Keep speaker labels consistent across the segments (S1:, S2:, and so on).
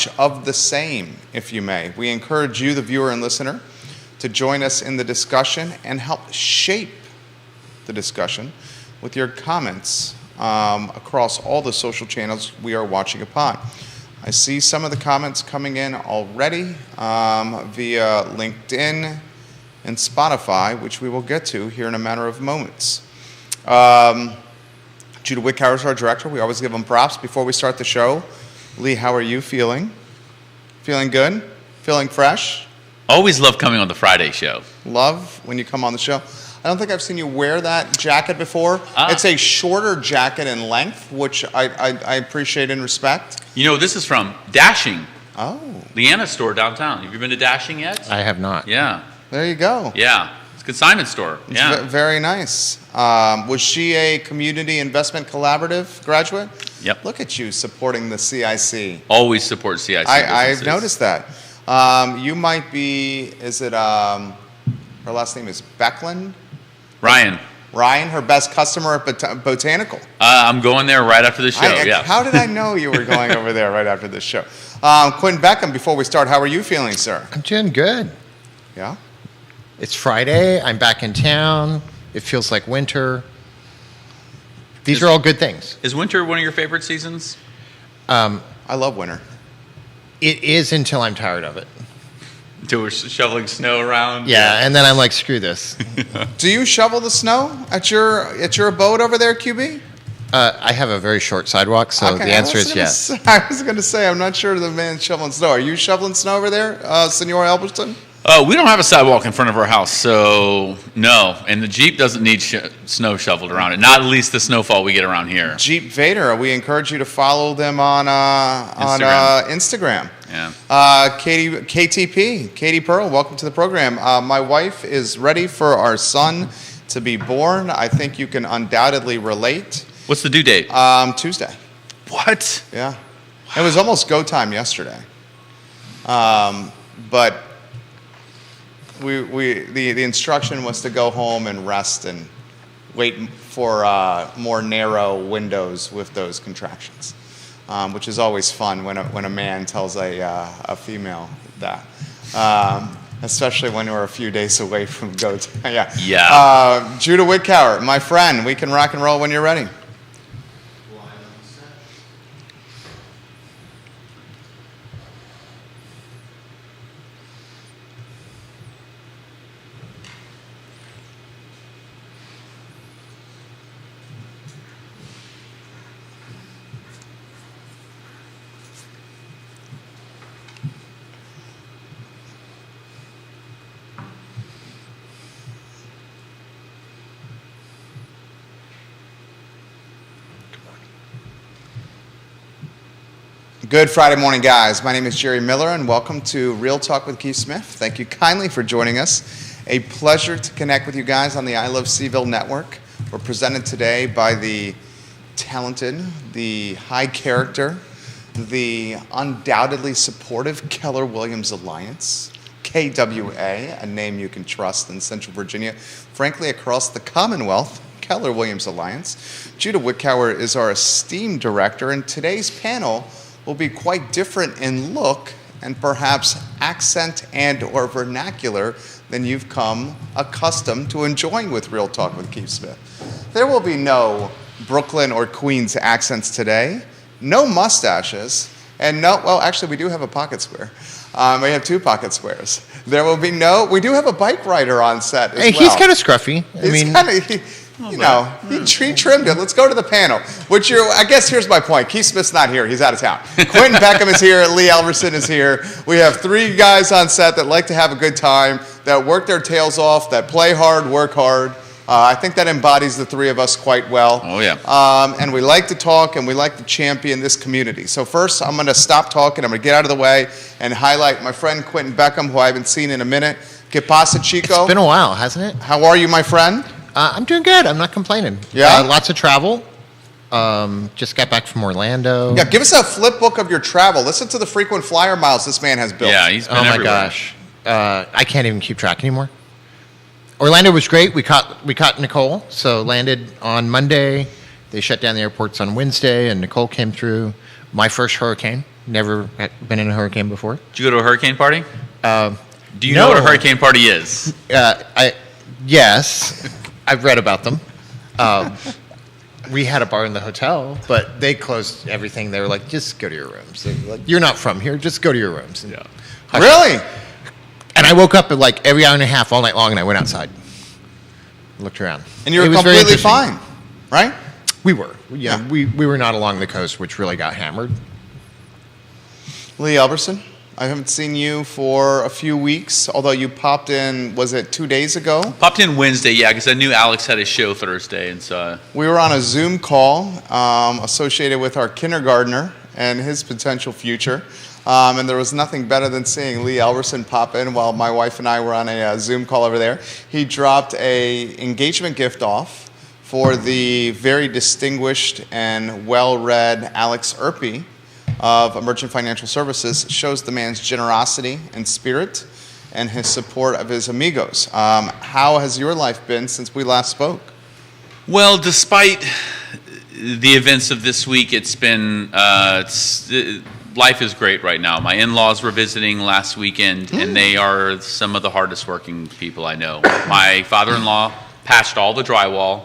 S1: much of the same, if you may. We encourage you, the viewer and listener, to join us in the discussion and help shape the discussion with your comments across all the social channels we are watching upon. I see some of the comments coming in already via LinkedIn and Spotify, which we will get to here in a matter of moments. Judah Wickower is our director. We always give him props before we start the show. Lee, how are you feeling? Feeling good? Feeling fresh?
S2: Always love coming on the Friday show.
S1: Love when you come on the show. I don't think I've seen you wear that jacket before. It's a shorter jacket in length, which I appreciate and respect.
S2: You know, this is from Dashing.
S1: Oh.
S2: Leanna's store downtown. Have you been to Dashing yet?
S3: I have not.
S2: Yeah.
S1: There you go.
S2: Yeah. It's a consignment store.
S1: It's
S2: yeah.
S1: Very nice. Was she a Community Investment Collaborative graduate?
S2: Yep.
S1: Look at you supporting the CIC.
S2: Always support CIC
S1: I've
S2: businesses.
S1: noticed that. You might be, is it, her last name is Becklin? Ryan, her best customer at Botanical.
S2: I'm going there right after the show, yeah.
S1: How did I know you were going over there right after this show? Quentin Beckham, before we start, how are you feeling, sir?
S3: I'm doing good.
S1: Yeah?
S3: It's Friday. I'm back in town. It feels like winter. These are all good things.
S2: Is winter one of your favorite seasons?
S1: I love winter.
S3: It is until I'm tired of it.
S2: Until we're shoveling snow around?
S3: Yeah, and then I'm like, screw this.
S1: Do you shovel the snow at your abode over there, QB?
S3: I have a very short sidewalk, so the answer is yes.
S1: I was going to say, I'm not sure the man shoveling snow. Are you shoveling snow over there, Senor Elberson?
S2: We don't have a sidewalk in front of our house, so no. And the Jeep doesn't need snow shoveled around it. Not at least the snowfall we get around here.
S1: Jeep Vader. We encourage you to follow them on Instagram.
S2: Yeah.
S1: Katie Pearl, welcome to the program. My wife is ready for our son to be born. I think you can undoubtedly relate.
S2: What's the due date?
S1: Tuesday.
S2: What?
S1: Yeah. Wow. It was almost go time yesterday. But the instruction was to go home and rest and wait for more narrow windows with those contractions, which is always fun when a man tells a female that, especially when we're a few days away from go time.
S2: Yeah.
S1: Judah Wickower, my friend, we can rock and roll when you're ready. Good Friday morning, guys. My name is Jerry Miller, and welcome to Real Talk with Keith Smith. Thank you kindly for joining us. A pleasure to connect with you guys on the I Love Seville Network. We're presented today by the talented, the high character, the undoubtedly supportive Keller Williams Alliance, KWA, a name you can trust in Central Virginia, frankly across the Commonwealth, Keller Williams Alliance. Judah Wickower is our esteemed director, and today's panel will be quite different in look and perhaps accent and or vernacular than you've come accustomed to enjoying with Real Talk with Keith Smith. There will be no Brooklyn or Queens accents today, no mustaches, and actually we do have a pocket square. We have two pocket squares. There will be we do have a bike rider on set as well.
S3: He's kind of scruffy.
S1: He trimmed it. Let's go to the panel. I guess here's my point. Keith Smith's not here. He's out of town. Quentin Beckham is here. Lee Elverson is here. We have three guys on set that like to have a good time, that work their tails off, that play hard, work hard. I think that embodies the three of us quite well.
S2: Oh, yeah.
S1: And we like to talk, and we like to champion this community. So first, I'm going to stop talking. I'm going to get out of the way and highlight my friend Quentin Beckham, who I haven't seen in a minute. Que pasa, chico?
S3: It's been a while, hasn't it?
S1: How are you, my friend?
S3: I'm doing good. I'm not complaining.
S1: Yeah?
S3: Lots of travel. Just got back from Orlando.
S1: Yeah, give us a flip book of your travel. Listen to the frequent flyer miles this man has built.
S2: Yeah, he's been
S3: my
S2: everywhere.
S3: Gosh. I can't even keep track anymore. Orlando was great. We caught Nicole, so landed on Monday. They shut down the airports on Wednesday, and Nicole came through. My first hurricane. Never been in a hurricane before.
S2: Did you go to a hurricane party? Do you
S3: no.
S2: know what a hurricane party is?
S3: Yes, I've read about them. We had a bar in the hotel, but they closed everything. They were like, just go to your rooms. They were like, you're not from here, just go to your rooms. And
S1: Really?
S3: And I woke up at like every hour and a half all night long, and I went outside, looked around.
S1: And you
S3: It
S1: were
S3: was very
S1: completely
S3: interesting.
S1: fine, right?
S3: We were. Yeah,
S1: Yeah.
S3: we were not along the coast, which really got hammered.
S1: Lee Elberson, I haven't seen you for a few weeks, although you popped in, was it 2 days ago?
S2: Popped in Wednesday, yeah, because I knew Alex had his show Thursday, and so
S1: We were on a Zoom call associated with our kindergartner and his potential future. And there was nothing better than seeing Lee Elberson pop in while my wife and I were on a Zoom call over there. He dropped a engagement gift off for the very distinguished and well-read Alex Erpy of Emergent Financial Services. Shows the man's generosity and spirit and his support of his amigos. How has your life been since we last spoke?
S2: Well, despite the events of this week, it's been life is great right now. My in-laws were visiting last weekend, and they are some of the hardest working people I know. My father-in-law patched all the drywall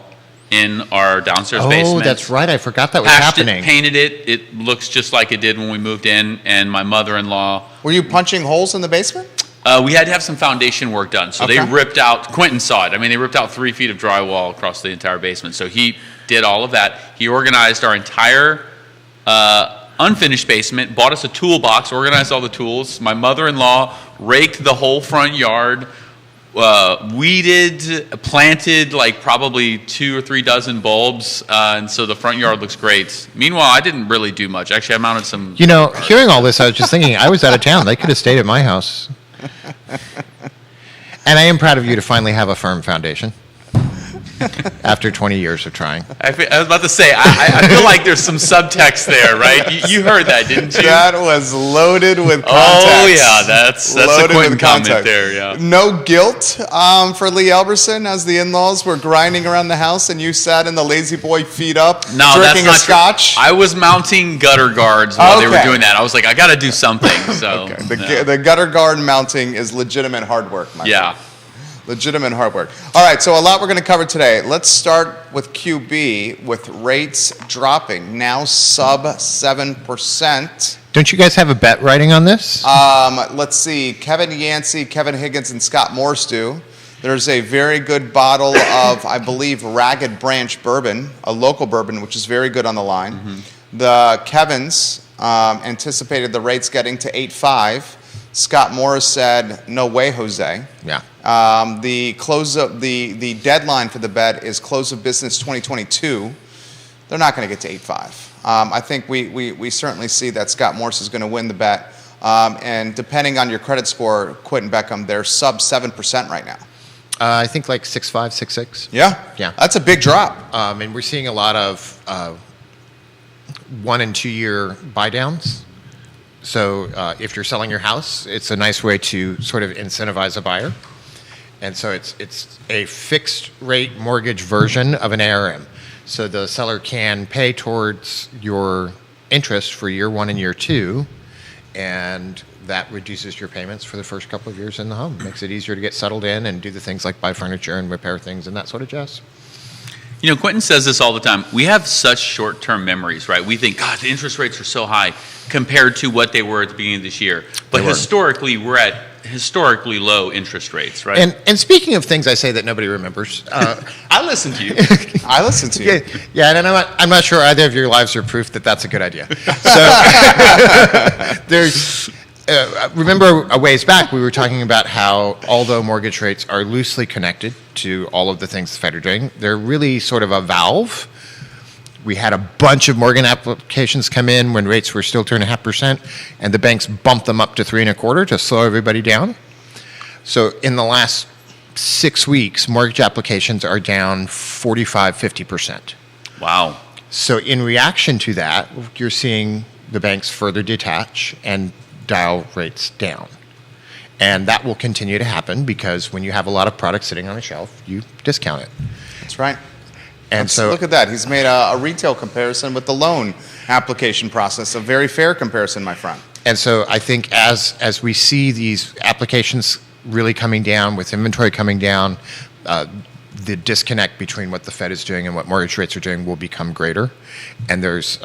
S2: in our downstairs basement.
S3: Oh, that's right. I forgot that was
S2: Patched
S3: happening.
S2: it, painted it. It looks just like it did when we moved in. And my mother-in-law,
S1: Were you punching holes in the basement?
S2: we had to have some foundation work done. So they
S1: Okay.
S2: ripped out, Quentin saw it. I mean, they ripped out 3 feet of drywall across the entire basement. So he did all of that. He organized our entire unfinished basement, bought us a toolbox, organized all the tools. My mother-in-law raked the whole front yard, weeded, planted like probably 2 or 3 dozen bulbs, and so the front yard looks great. Meanwhile, I didn't really do much. Actually, I mounted some.
S3: You know, hearing all this, I was just thinking, I was out of town. They could have stayed at my house. And I am proud of you to finally have a firm foundation after 20 years of trying.
S2: I was about to say, I feel like there's some subtext there, right? You heard that, didn't you?
S1: That was loaded with context.
S2: Oh yeah, that's a
S1: Loaded
S2: Quentin
S1: with
S2: comment
S1: context.
S2: there. Yeah.
S1: No guilt for Lee Elberson as the in-laws were grinding around the house and you sat in the lazy boy feet up,
S2: No, that's
S1: drinking
S2: not
S1: a scotch.
S2: True. I was mounting gutter guards while they were
S1: Okay.
S2: doing that. I was like, I got to do something. So
S1: Okay.
S2: yeah.
S1: The gutter guard mounting is legitimate hard work, my
S2: Yeah.
S1: friend. Legitimate hard work. All right, so a lot we're going to cover today. Let's start with QB with rates dropping, now sub 7%.
S3: Don't you guys have a bet writing on this?
S1: Let's see, Kevin Yancey, Kevin Higgins, and Scott Morse do. There's a very good bottle of, I believe, Ragged Branch bourbon, a local bourbon, which is very good on the line. The Kevins anticipated the rates getting to 8.5. Scott Morris said, "No way, Jose."
S3: Yeah.
S1: The close of the deadline for the bet is close of business 2022. They're not going to get to 8.5. I think we certainly see that Scott Morse is going to win the bet. And depending on your credit score, Quentin Beckham, they're sub 7% right now.
S3: I think like 6.5, 6.6.
S1: Yeah?
S3: Yeah.
S1: That's a big drop.
S3: And we're seeing a lot of 1 and 2 year buy downs. So if you're selling your house, it's a nice way to sort of incentivize a buyer. And so it's a fixed rate mortgage version of an ARM. So the seller can pay towards your interest for year 1 and year 2, and that reduces your payments for the first couple of years in the home. Makes it easier to get settled in and do the things like buy furniture and repair things and that sort of jazz.
S2: You know, Quentin says this all the time. We have such short-term memories, right? We think, God, the interest rates are so high compared to what they were at the beginning of this year. But
S3: They were.
S2: historically, we're at historically low interest rates, right?
S3: And speaking of things I say that nobody remembers,
S2: I listen to you.
S1: I listen to you.
S3: yeah, and I'm not sure either of your lives are proof that that's a good idea. So there's, remember a ways back we were talking about how although mortgage rates are loosely connected to all of the things the Fed are doing, they're really sort of a valve. We had a bunch of mortgage applications come in when rates were still 2.5%, and the banks bumped them up to 3.25% to slow everybody down. So in the last 6 weeks, mortgage applications are down 45-50%.
S2: Wow.
S3: So in reaction to that, you're seeing the banks further detach and dial rates down. And that will continue to happen because when you have a lot of product sitting on a shelf, you discount it.
S1: That's right.
S3: And so
S1: Look at that. He's made a retail comparison with the loan application process. A very fair comparison, my friend.
S3: And so I think as we see these applications really coming down, with inventory coming down, the disconnect between what the Fed is doing and what mortgage rates are doing will become greater. And there's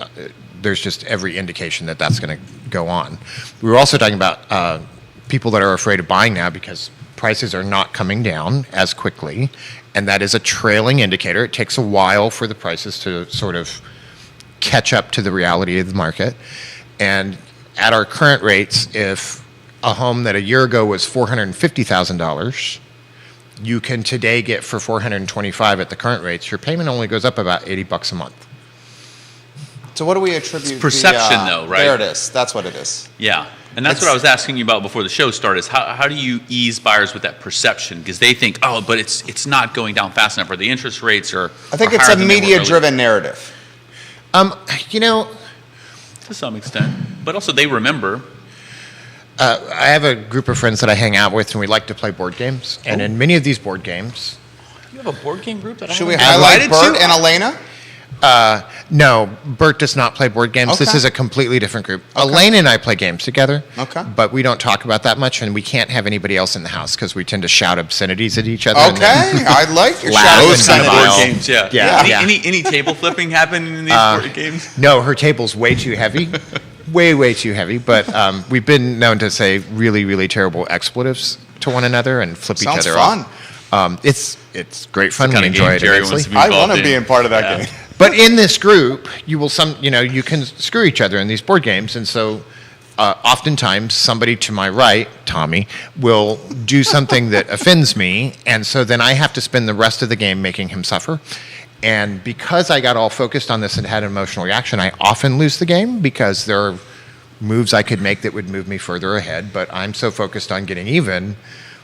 S3: just every indication that that's going to go on. We were also talking about people that are afraid of buying now because prices are not coming down as quickly, and that is a trailing indicator. It takes a while for the prices to sort of catch up to the reality of the market. And at our current rates, if a home that a year ago was $450,000, you can today get for $425 at the current rates. Your payment only goes up about $80 a month.
S1: So what do we attribute?
S2: It's perception, though, right?
S1: There it is. That's what it is.
S2: Yeah, and that's what I was asking you about before the show started, is how do you ease buyers with that perception? Because they think, oh, but it's not going down fast enough, or the interest rates are
S1: I think
S2: are
S1: it's
S2: higher
S1: a
S2: than they were earlier.
S1: media-driven narrative.
S3: You know,
S2: To some extent. But also they remember.
S3: I have a group of friends that I hang out with, and we like to play board games. And in many of these board games,
S2: You have a board game group that I
S1: Should we
S2: haven't been
S1: highlight
S2: invited
S1: Bert
S2: to?
S1: and Elena?
S3: no, Bert does not play board games. This
S1: Okay.
S3: is a completely different group. Elaine and I play games together.
S1: Okay.
S3: But we don't talk about that much, and we can't have anybody else in the house because we tend to shout obscenities at each other. and then-
S1: Okay, I like your
S3: Laugh
S1: shout.
S3: and
S2: Those kind of board
S3: Denial.
S2: games, yeah.
S3: Yeah,
S2: Any,
S3: yeah.
S2: any table flipping happen in these board games?
S3: No, her table's way too heavy. Way too heavy. But we've been known to say really, really terrible expletives to one another and flip
S1: Sounds
S3: each other
S1: fun.
S3: off. It's great fun.
S2: Kind
S3: We
S2: of
S3: enjoy
S2: game
S3: it
S2: Jerry
S3: immensely.
S2: wants to be
S1: I
S2: involved
S1: want to be in part of that game.
S3: But in this group, you can screw each other in these board games, and so oftentimes somebody to my right, Tommy, will do something that offends me, and so then I have to spend the rest of the game making him suffer. And because I got all focused on this and had an emotional reaction, I often lose the game because there are moves I could make that would move me further ahead, but I'm so focused on getting even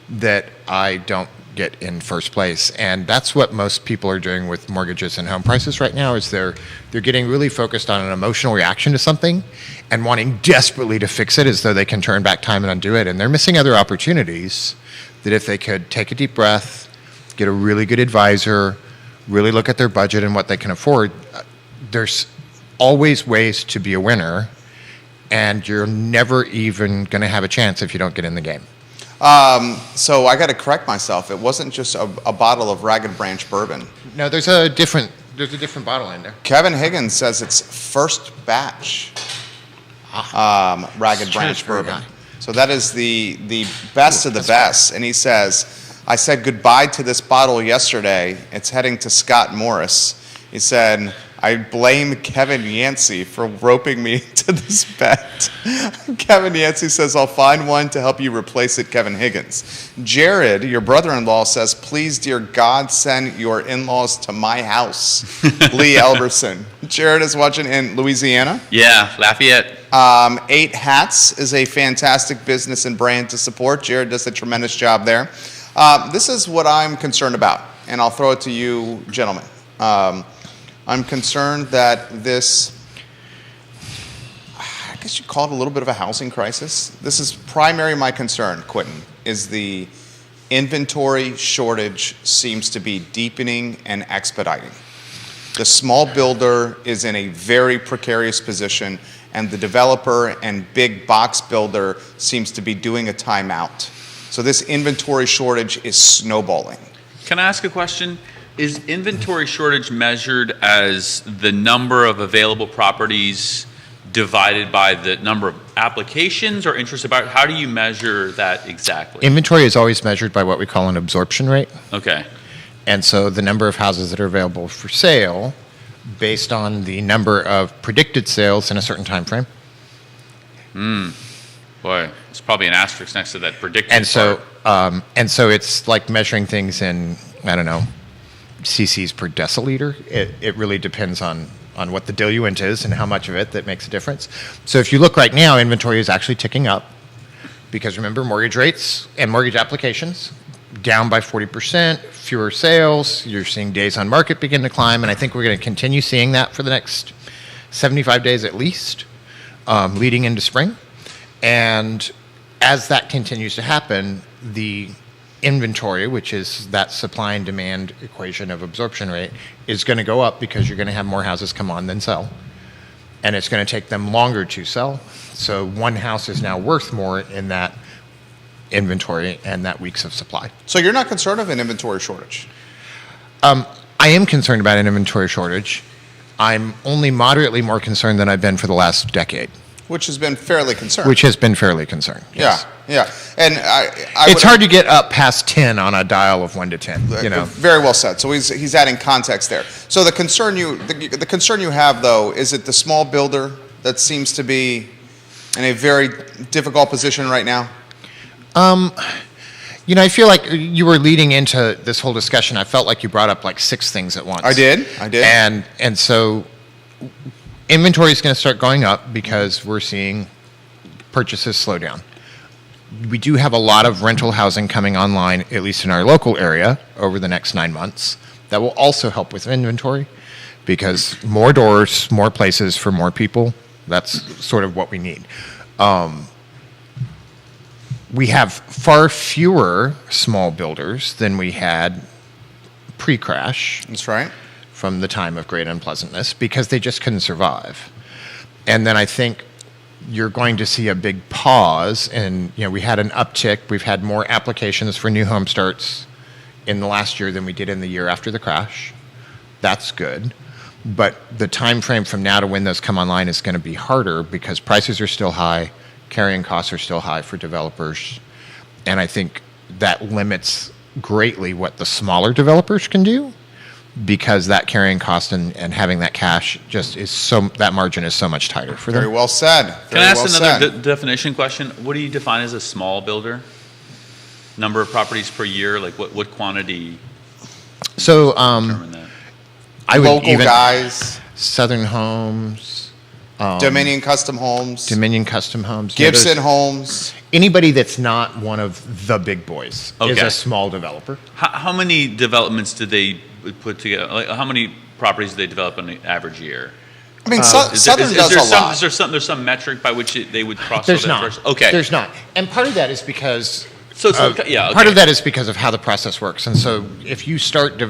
S3: that I don't get in first place. And that's what most people are doing with mortgages and home prices right now, is they're getting really focused on an emotional reaction to something and wanting desperately to fix it as though they can turn back time and undo it. And they're missing other opportunities that if they could take a deep breath, get a really good advisor, really look at their budget and what they can afford, there's always ways to be a winner, and you're never even going to have a chance if you don't get in the game.
S1: So I got to correct myself. It wasn't just a bottle of Ragged Branch bourbon.
S3: No, there's a different bottle in there.
S1: Kevin Higgins says it's first batch Ragged Branch
S3: very
S1: bourbon.
S3: high.
S1: So that is the best of the best. And he says, I said goodbye to this bottle yesterday. It's heading to Scott Morris. He said, I blame Kevin Yancey for roping me to this bet. Kevin Yancey says, I'll find one to help you replace it, Kevin Higgins. Jared, your brother-in-law, says, please, dear God, send your in-laws to my house. Lee Elberson. Jared is watching in Louisiana.
S2: Yeah, Lafayette.
S1: 8 Hats is a fantastic business and brand to support. Jared does a tremendous job there. This is what I'm concerned about, and I'll throw it to you, gentlemen. I'm concerned that this, I guess you call it a little bit of a housing crisis. This is primary my concern, Quentin, is the inventory shortage seems to be deepening and expediting. The small builder is in a very precarious position, and the developer and big box builder seems to be doing a timeout. So this inventory shortage is snowballing.
S2: Can I ask a question? Is inventory shortage measured as the number of available properties divided by the number of applications or interest about? How do you measure that exactly?
S3: Inventory is always measured by what we call an absorption rate.
S2: Okay.
S3: And so the number of houses that are available for sale based on the number of predicted sales in a certain time frame.
S2: Boy, it's probably an asterisk next to that predicted
S3: And so,
S2: part.
S3: and so it's like measuring things in, I don't know, cc's per deciliter. It really depends on what the diluent is and how much of it that makes a difference. So if you look right now, inventory is actually ticking up because remember, mortgage rates and mortgage applications down by 40%, fewer sales. You're seeing days on market begin to climb, and I think we're going to continue seeing that for the next 75 days at least, leading into spring. And as that continues to happen, the inventory, which is that supply and demand equation of absorption rate, is going to go up because you're going to have more houses come on than sell. and it's going to take them longer to sell. So one house is now worth more in that inventory and that weeks of supply.
S1: So you're not concerned of an inventory shortage?
S3: I am concerned about an inventory shortage. I'm only moderately more concerned than I've been for the last decade,
S1: Which has been fairly concerned.
S3: which has been fairly concerned. Yes.
S1: Yeah. And
S3: It's hard to get up past 10 on a dial of 1 to 10, you know.
S1: Very well said. So he's adding context there. So the concern you have, though, is it the small builder that seems to be in a very difficult position right now?
S3: You know, I feel like you were leading into this whole discussion. I felt like you brought up like 6 things at once.
S1: I did.
S3: And so inventory is going to start going up because we're seeing purchases slow down. We do have a lot of rental housing coming online, at least in our local area, over the next 9 months. That will also help with inventory because more doors, more places for more people. That's sort of what we need. We have far fewer small builders than we had pre-crash
S1: That's right.
S3: from the time of great unpleasantness because they just couldn't survive. And then I think you're going to see a big pause, and you know, we had an uptick. We've had more applications for new home starts in the last year than we did in the year after the crash. That's good. But the time frame from now to when those come online is going to be harder because prices are still high, carrying costs are still high for developers, and I think that limits greatly what the smaller developers can do because that carrying cost and having that cash just is that margin is so much tighter for them.
S1: Very well said.
S2: Can I ask another definition question? What do you define as a small builder? Number of properties per year, like what quantity
S3: So
S2: determine that?
S3: I would
S1: Local
S3: even
S1: guys,
S3: Southern Homes,
S1: Dominion Custom Homes,
S3: Dominion Custom Homes, you know,
S1: Gibson
S3: there's-
S1: Homes.
S3: Anybody that's not one of the big boys is
S2: Okay.
S3: a small developer.
S2: How many developments do they put together? Like, how many properties do they develop in an average year?
S1: I mean,
S2: Is
S1: Southern
S2: there
S1: does a lot.
S2: there's some metric by which they would cross
S3: There's
S2: over
S3: not.
S2: that threshold? Okay.
S3: There's not. And part of that is because
S2: Yeah.
S3: part of that is because of how the process works. And so if you start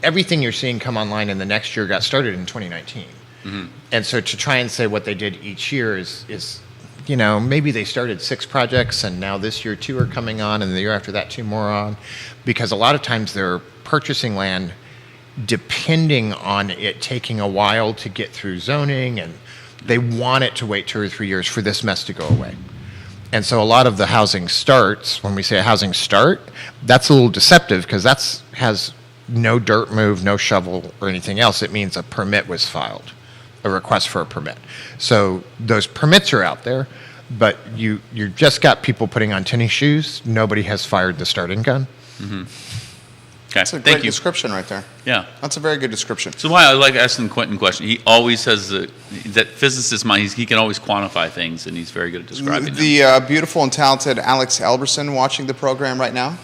S3: everything you're seeing come online in the next year got started in 2019.
S2: Mm-hmm.
S3: And so to try and say what they did each year is you know, maybe they started 6 projects and now this year 2 are coming on and the year after that 2 more on, because a lot of times they're purchasing land depending on it taking a while to get through zoning, and they want it to wait 2 or 3 years for this mess to go away. And so a lot of the housing starts, when we say a housing start, that's a little deceptive because has no dirt move, no shovel or anything else. It means a permit was filed, a request for a permit. So those permits are out there, but you just got people putting on tennis shoes. Nobody has fired the starting gun.
S2: Okay.
S1: That's a great
S2: Thank you.
S1: description right there.
S2: Yeah.
S1: That's a very good description.
S2: So why I like asking Quentin a question. He always has that physicist mind. He can always quantify things, and he's very good at describing them.
S1: The beautiful and talented Alex Elberson watching the program right now.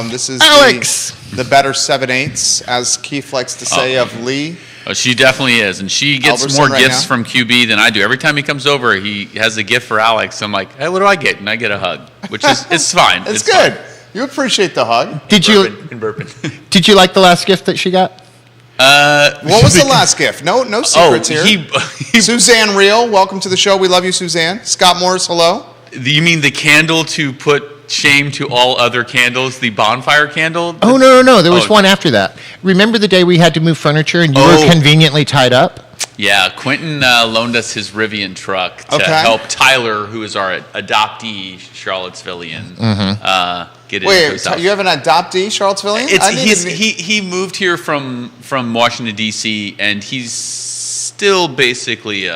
S1: This is
S3: Alex!
S1: the better 7/8, as Keith likes to say, of Lee.
S2: Oh, she definitely is, and she gets
S1: Alberson
S2: more
S1: right
S2: gifts
S1: now?
S2: from QB than I do. Every time he comes over, he has a gift for Alex. I'm like, hey, what do I get? And I get a hug, which is it's fine.
S1: It's good. You appreciate the hug.
S3: Did you did you like the last gift that she got?
S1: What was the last gift? No secrets here. Suzanne Reel, welcome to the show. We love you, Suzanne. Scott Morris, hello.
S2: You mean the candle to put shame to all other candles, the bonfire candle?
S3: Oh, no. There was
S2: Oh.
S3: one after that. Remember the day we had to move furniture and you
S2: Oh.
S3: were conveniently tied up?
S2: Yeah, Quentin loaned us his Rivian truck to
S1: Okay.
S2: help Tyler, who is our adoptee Charlottesvillian, get into
S1: Wait,
S2: his house.
S1: you have an adoptee, Charlottesvillian?
S2: He moved here from Washington D.C. and he's still basically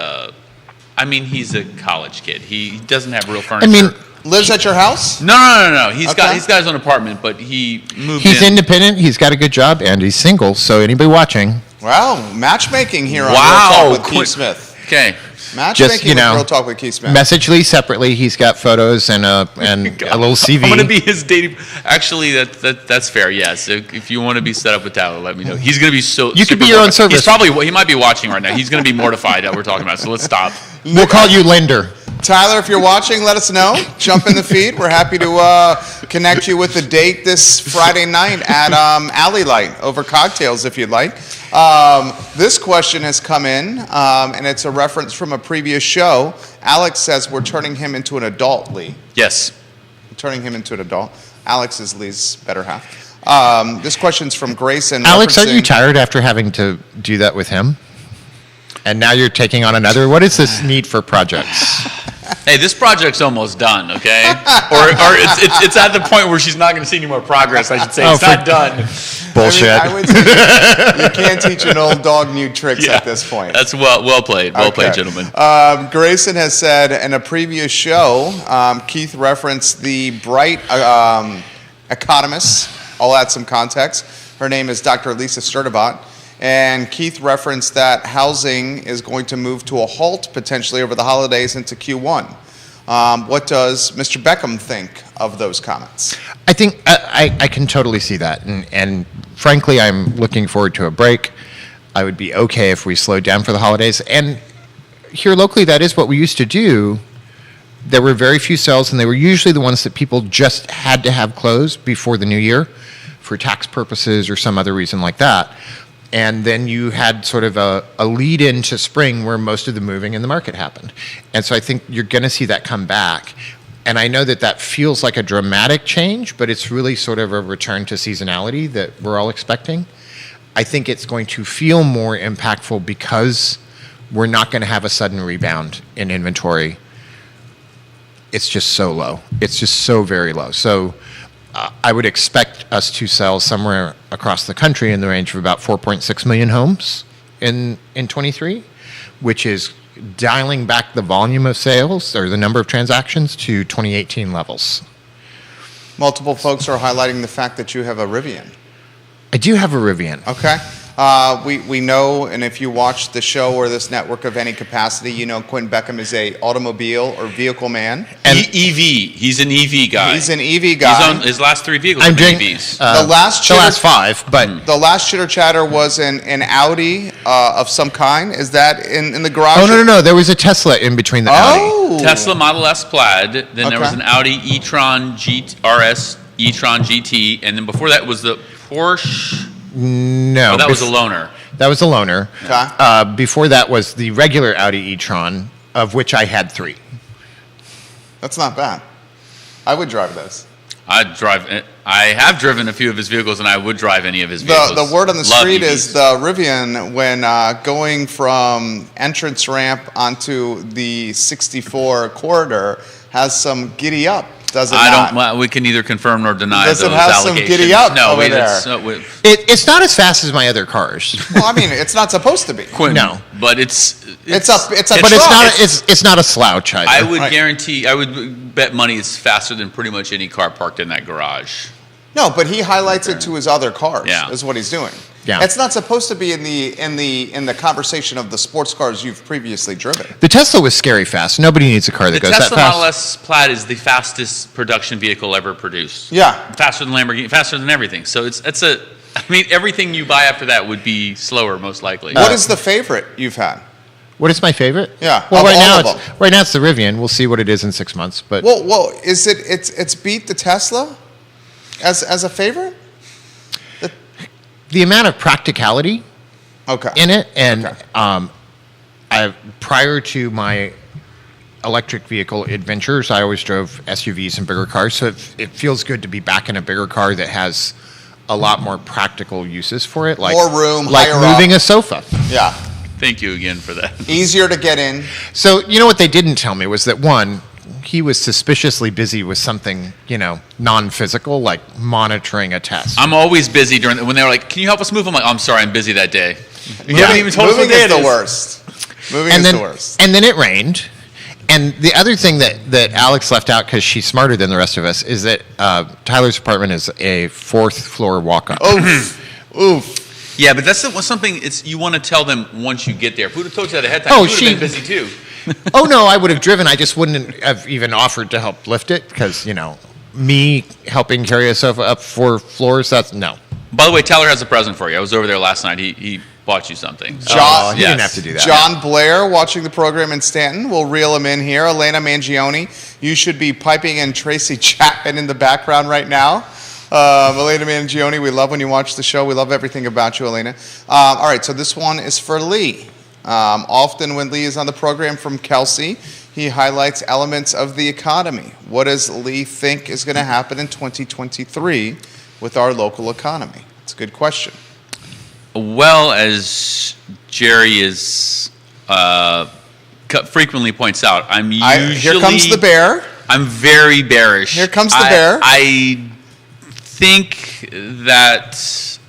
S2: he's a college kid. He doesn't have real furniture.
S3: I mean,
S1: Lives at your house?
S2: no. He's
S1: Okay.
S2: got his own apartment, but he moved
S3: he's
S2: in.
S3: independent, he's got a good job, and he's single, so anybody watching,
S1: Wow, matchmaking here on
S2: Wow,
S1: Real Talk with
S2: Quinn-
S1: Keith Smith.
S2: Okay.
S1: Matchmaking
S3: you know,
S1: with Real Talk with Keith Smith.
S3: message Lee separately. He's got photos and a little CV.
S2: I'm gonna be his dating. Actually, that's fair. Yes, if you want to be set up with Tyler, let me know. He's gonna be so.
S3: You could
S2: super
S3: be your own
S2: mortified.
S3: service.
S2: He might be watching right now. He's gonna be mortified that we're talking about. So let's stop.
S3: We'll call you Linder.
S1: Tyler, if you're watching, let us know. Jump in the feed. We're happy to connect you with a date this Friday night at Alley Light over cocktails if you'd like. This question has come in, and it's a reference from a previous show. Alex says we're turning him into an adult, Lee.
S2: Yes.
S1: Turning him into an adult. Alex is Lee's better half. This question's from Grayson.
S3: Alex, aren't you
S1: referencing-
S3: tired after having to do that with him? And now you're taking on another? What is this need for projects?
S2: Hey, this project's almost done, okay? or it's at the point where she's not going to see any more progress. I should say it's not done.
S3: Bullshit.
S1: I would say you can't teach an old dog new tricks at this point.
S2: That's well played. Well played, gentlemen.
S1: Grayson has said in a previous show, Keith referenced the bright economist. I'll add some context. Her name is Dr. Lisa Sturdivant. And Keith referenced that housing is going to move to a halt potentially over the holidays into Q1. What does Mr. Beckham think of those comments?
S3: I think I can totally see that. And frankly, I'm looking forward to a break. I would be okay if we slowed down for the holidays. And here locally, that is what we used to do. There were very few sales, and they were usually the ones that people just had to have closed before the new year for tax purposes or some other reason like that. And then you had sort of a lead into spring where most of the moving in the market happened. And so I think you're going to see that come back. And I know that that feels like a dramatic change, but it's really sort of a return to seasonality that we're all expecting. I think it's going to feel more impactful because we're not going to have a sudden rebound in inventory. It's just so low. It's just so very low. So I would expect us to sell somewhere across the country in the range of about 4.6 million homes in 23, which is dialing back the volume of sales or the number of transactions to 2018 levels.
S1: Multiple folks are highlighting the fact that you have a Rivian.
S3: I do have a Rivian.
S1: Okay. We know, and if you watch the show or this network of any capacity, you know Quinn Beckham is a automobile or vehicle man.
S3: And
S2: EV. He's an EV guy.
S1: He's an EV guy.
S2: He's on his last 3 vehicles
S3: I'm
S2: are
S3: doing
S2: EVs.
S1: The last
S3: the
S1: chitter-
S3: last 5, but
S1: The last chitter chatter was an Audi of some kind. Is that in the garage?
S3: oh no, there was a Tesla in between the Audi.
S1: Oh.
S2: Tesla Model S Plaid. Then there was
S1: Okay.
S2: an Audi e-tron RS, e-tron GT, and then before that was the Porsche.
S3: No,
S2: Oh, that was a loaner.
S3: That was a loaner.
S1: Okay.
S3: Before that was the regular Audi e-tron, of which I had 3.
S1: That's not bad. I would drive those.
S2: I have driven a few of his vehicles, and I would drive any of his
S1: The
S2: vehicles.
S1: word on the
S2: Love
S1: street
S2: EVs.
S1: is the Rivian, when going from entrance ramp onto the 64 corridor, has some giddy up, does it not?
S2: Well, we can neither confirm nor deny
S1: Does it
S2: those
S1: have some
S2: allegations.
S1: giddy up
S2: no,
S1: over
S2: that's
S1: there?
S3: It's not as fast as my other cars,
S1: Well, I mean, it's not supposed to be.
S2: Quinn,
S3: No.
S2: but it's
S1: It's a
S3: but
S1: truck.
S3: it's not a slouch either.
S2: I would
S1: Right.
S2: guarantee, I would bet money it's faster than pretty much any car parked in that garage.
S1: No, but he highlights it to his other cars.
S2: Yeah.
S1: Is what he's doing.
S3: Yeah.
S1: It's not supposed to be in the conversation of the sports cars you've previously driven.
S3: The Tesla was scary fast. Nobody needs a car that
S2: The
S3: goes
S2: Tesla
S3: that fast.
S2: Model S Plaid is the fastest production vehicle ever produced.
S1: Yeah.
S2: Faster than Lamborghini, faster than everything. So I mean, everything you buy after that would be slower, most likely.
S1: What is the favorite you've had?
S3: What is my favorite?
S1: Yeah,
S3: Well,
S1: of
S3: right
S1: all
S3: now
S1: of
S3: it's right now it's the Rivian. We'll see what it is in 6 months. But
S1: Well, is it? It's beat the Tesla as a favorite.
S3: the amount of practicality
S1: Okay.
S3: in it, and
S1: Okay.
S3: prior to my electric vehicle adventures, I always drove SUVs and bigger cars. So it feels good to be back in a bigger car that has a lot more practical uses for it, like
S1: More room,
S3: like
S1: higher
S3: moving
S1: up.
S3: a sofa.
S1: Yeah.
S2: Thank you again for that.
S1: Easier to get in.
S3: So you know what they didn't tell me was that one, he was suspiciously busy with something, non-physical, like monitoring a test.
S2: I'm always busy when they were like, "Can you help us move?" I'm like, "Oh, I'm sorry, I'm busy that day." You haven't even told us what
S1: Moving
S2: day
S1: is
S2: it
S1: the
S2: is.
S1: worst. Moving
S3: and
S1: is
S3: then,
S1: the worst.
S3: and then it rained. And the other thing that Alex left out, because she's smarter than the rest of us, is that Tyler's apartment is a 4th floor walk-up.
S1: Oof. Oof.
S2: Yeah, but that's something you want to tell them once you get there. If we would have told you that ahead of time,
S3: Oh,
S2: you would have been busy too.
S3: Oh, no, I would have driven. I just wouldn't have even offered to help lift it because, me helping carry a sofa up 4 floors, no.
S2: By the way, Tyler has a present for you. I was over there last night. He bought you something. So,
S1: John-
S3: He didn't have to do that.
S1: John Blair watching the program in Stanton. We'll reel him in here. Elena Mangione, you should be piping in Tracy Chapman in the background right now. Elena Mangione, we love when you watch the show. We love everything about you, Elena. All right, so this one is for Lee. Often when Lee is on the program from Kelsey, he highlights elements of the economy. What does Lee think is going to happen in 2023 with our local economy? It's a good question.
S2: Well, as Jerry is frequently points out,
S1: Here comes the bear.
S2: I'm very bearish.
S1: Here comes the bear.
S2: I think that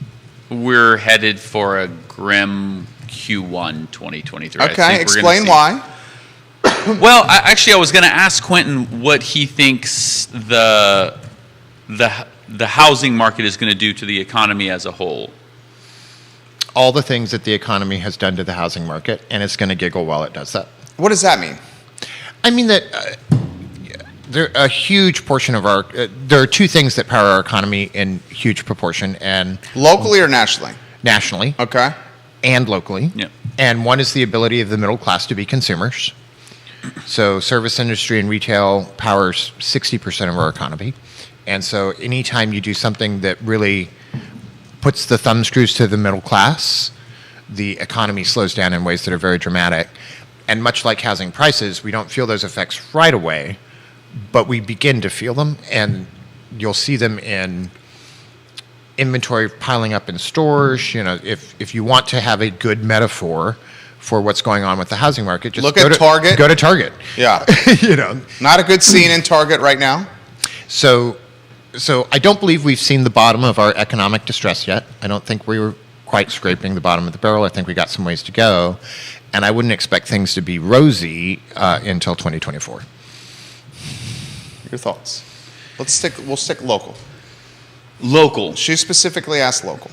S2: we're headed for a grim Q1 2023.
S1: Okay, explain why.
S2: Well, I was going to ask Quentin what he thinks the housing market is going to do to the economy as a whole.
S3: All the things that the economy has done to the housing market, and it's going to giggle while it does that.
S1: What does that mean?
S3: I mean that a huge portion of our there are two things that power our economy in huge proportion, and
S1: Locally or nationally?
S3: nationally
S1: Okay.
S3: and locally.
S2: Yeah.
S3: And one is the ability of the middle class to be consumers. So service industry and retail powers 60% of our economy. And so anytime you do something that really puts the thumb screws to the middle class, the economy slows down in ways that are very dramatic. And much like housing prices, we don't feel those effects right away, but we begin to feel them, and you'll see them in inventory piling up in stores. You know, if you want to have a good metaphor for what's going on with the housing market, just
S1: Look at Target.
S3: Go to Target.
S1: Yeah.
S3: You know,
S1: Not a good scene in Target right now.
S3: so I don't believe we've seen the bottom of our economic distress yet. I don't think we were quite scraping the bottom of the barrel. I think we got some ways to go, and I wouldn't expect things to be rosy until 2024.
S1: Your thoughts? We'll stick local.
S2: Local.
S1: She specifically asked local.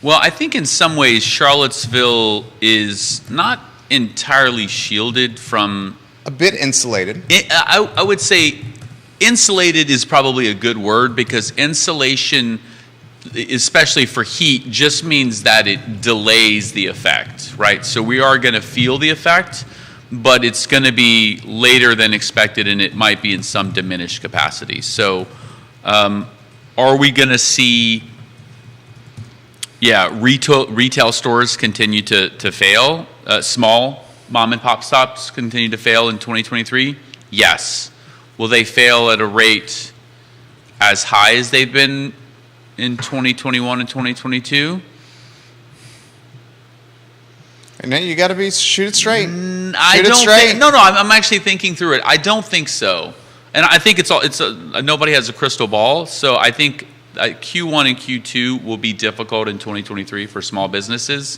S2: Well, I think in some ways Charlottesville is not entirely shielded from.
S1: A bit insulated.
S2: I would say insulated is probably a good word, because insulation, especially for heat, just means that it delays the effect, right? So we are going to feel the effect, but it's going to be later than expected, and it might be in some diminished capacity. So are we going to see, retail stores continue to fail? Small mom and pop shops continue to fail in 2023? Yes. Will they fail at a rate as high as they've been in 2021 and 2022?
S1: And then you got to shoot it straight.
S2: No, I'm actually thinking through it. I don't think so. And I think nobody has a crystal ball. So I think Q1 and Q2 will be difficult in 2023 for small businesses.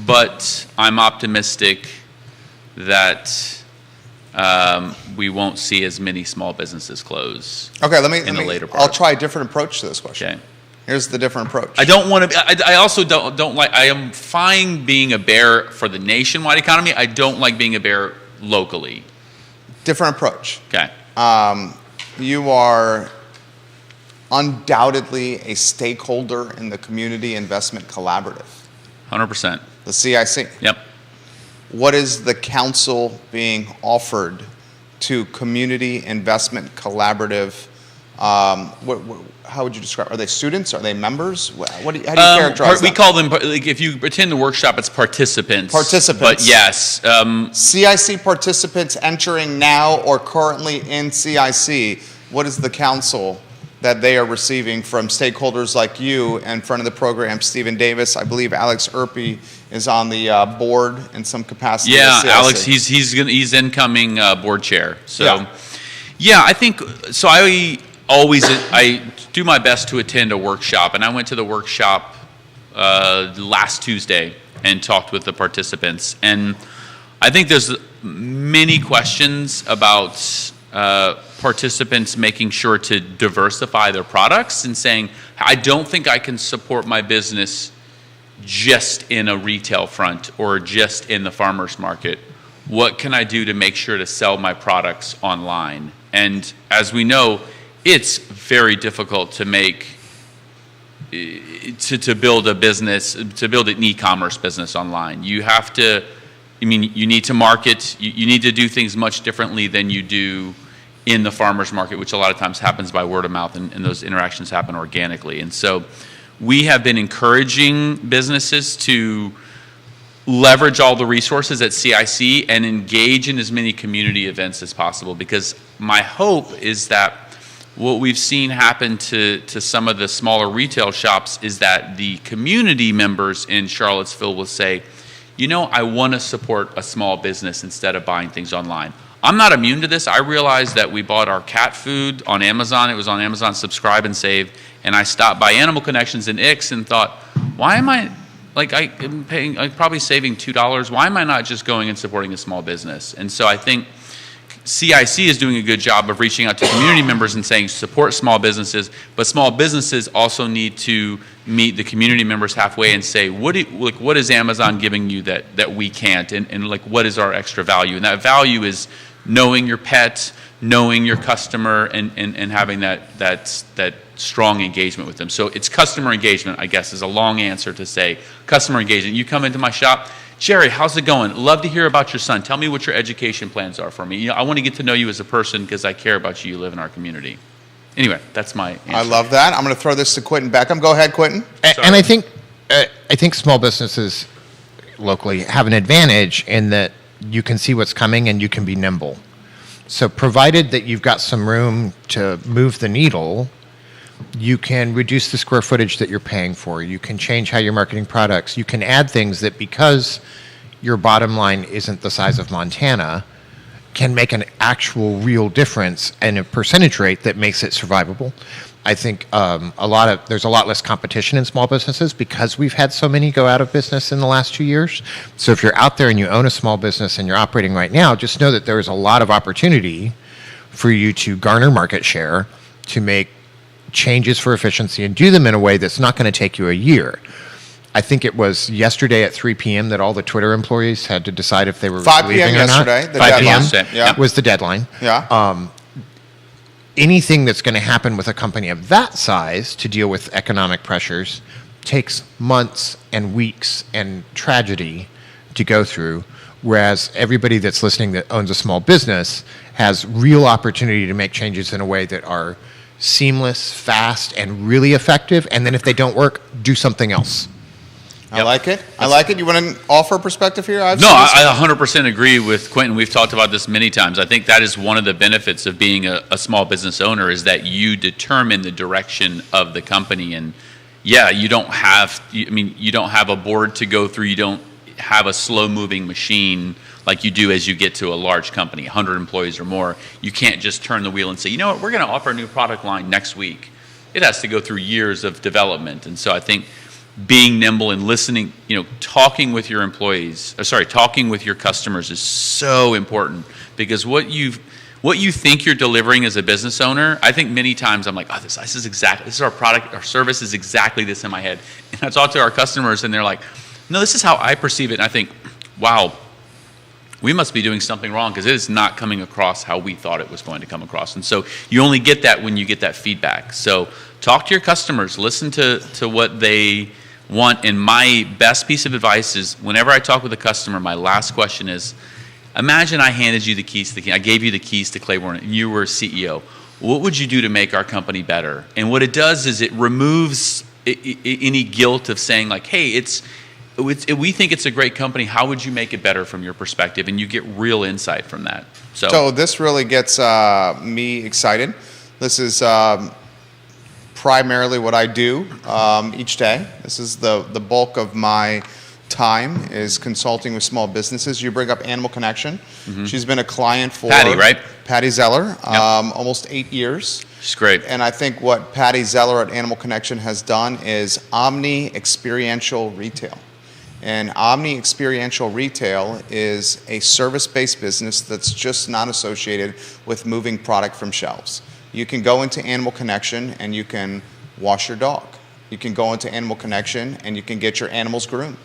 S2: But I'm optimistic that we won't see as many small businesses close.
S1: Okay,
S2: the later part.
S1: I'll try a different approach to this question.
S2: Okay.
S1: Here's the different approach.
S2: I don't want to. I also don't like. I am fine being a bear for the nationwide economy. I don't like being a bear locally.
S1: Different approach.
S2: Okay.
S1: You are undoubtedly a stakeholder in the Community Investment Collaborative,
S2: 100%.
S1: the CIC.
S2: Yep.
S1: What is the council being offered to Community Investment Collaborative? How would you describe? Are they students? Are they members? How do you characterize
S2: We
S1: them?
S2: call them, like, if you attend the workshop, it's participants.
S1: Participants.
S2: But yes,
S1: CIC participants entering now or currently in CIC. What is the council that they are receiving from stakeholders like you and friend of the program, Stephen Davis? I believe Alex Erpe is on the board in some capacity.
S2: yeah,
S1: at CIC.
S2: Alex, he's incoming board chair. So,
S1: Yeah.
S2: yeah, I think so. I do my best to attend a workshop, and I went to the workshop last Tuesday and talked with the participants. And I think there's many questions about participants making sure to diversify their products and saying, I don't think I can support my business just in a retail front or just in the farmer's market. What can I do to make sure to sell my products online? And as we know, it's very difficult to to build a business, to build an e-commerce business online. You have to I mean, you need to market, you need to do things much differently than you do in the farmer's market, which a lot of times happens by word of mouth, and those interactions happen organically. And so we have been encouraging businesses to leverage all the resources at CIC and engage in as many community events as possible, because my hope is that what we've seen happen to some of the smaller retail shops is that the community members in Charlottesville will say, you know, I want to support a small business instead of buying things online. I'm not immune to this. I realized that we bought our cat food on Amazon. It was on Amazon Subscribe and Save, and I stopped by Animal Connections in Ix and thought, why am I, like, I'm paying, like, probably saving $2. Why am I not just going and supporting a small business? And so I think CIC is doing a good job of reaching out to community members and saying support small businesses, but small businesses also need to meet the community members halfway and say, what is Amazon giving you that we can't, and like, what is our extra value? And that value is knowing your pet, knowing your customer, and having that strong engagement with them. So it's customer engagement, I guess, is a long answer to say customer engagement. You come into my shop, Jerry, how's it going? Love to hear about your son. Tell me what your education plans are for me. You know, I want to get to know you as a person because I care about you. You live in our community. Anyway, that's my answer.
S1: I love that. I'm going to throw this to Quentin Beckham. Go ahead, Quentin.
S3: And I think small businesses locally have an advantage in that you can see what's coming and you can be nimble. So provided that you've got some room to move the needle, you can reduce the square footage that you're paying for. You can change how you're marketing products. You can add things that, because your bottom line isn't the size of Montana, can make an actual real difference and a percentage rate that makes it survivable. I think there's a lot less competition in small businesses because we've had so many go out of business in the last 2 years. So if you're out there and you own a small business and you're operating right now, just know that there is a lot of opportunity for you to garner market share, to make changes for efficiency, and do them in a way that's not going to take you a year. I think it was yesterday at 3 p.m. that all the Twitter employees had to decide if they were
S1: 5
S3: leaving
S1: p.m.
S3: or not.
S1: yesterday, the
S3: 5 p.m.
S1: deadline. Yeah.
S3: was the deadline.
S1: Yeah.
S3: Anything that's going to happen with a company of that size to deal with economic pressures takes months and weeks and tragedy to go through, whereas everybody that's listening that owns a small business has real opportunity to make changes in a way that are seamless, fast, and really effective. And then if they don't work, do something else.
S1: I like it. I like it. You want to offer a perspective here?
S2: No, I 100% agree with Quentin. We've talked about this many times. I think that is one of the benefits of being a small business owner, is that you determine the direction of the company. And yeah, you don't have a board to go through. You don't have a slow-moving machine like you do as you get to a large company, 100 employees or more. You can't just turn the wheel and say, you know what, we're going to offer a new product line next week. It has to go through years of development. And so I think being nimble and listening, talking with your talking with your customers is so important, because what you think you're delivering as a business owner, I think many times I'm like, this is our product, our service is exactly this in my head. And I talk to our customers and they're like, no, this is how I perceive it. And I think, wow, we must be doing something wrong, because it is not coming across how we thought it was going to come across. And so you only get that when you get that feedback. So talk to your customers, listen to what they want. And my best piece of advice is, whenever I talk with a customer, my last question is, imagine I handed you the keys I gave you the keys to Claiborne and you were CEO. What would you do to make our company better? And what it does is it removes any guilt of saying, like, hey, we think it's a great company. How would you make it better from your perspective? And you get real insight from that.
S1: So this really gets me excited. This is primarily what I do each day. This is the bulk of my time, is consulting with small businesses. You bring up Animal Connection. Mm-hmm. She's been a client for
S2: Patty, right?
S1: Patty Zeller,
S2: Yep.
S1: almost 8 years.
S2: She's great.
S1: And I think what Patty Zeller at Animal Connection has done is omni-experiential retail. And omni-experiential retail is a service-based business that's just not associated with moving product from shelves. You can go into Animal Connection and you can wash your dog. You can go into Animal Connection and you can get your animals groomed.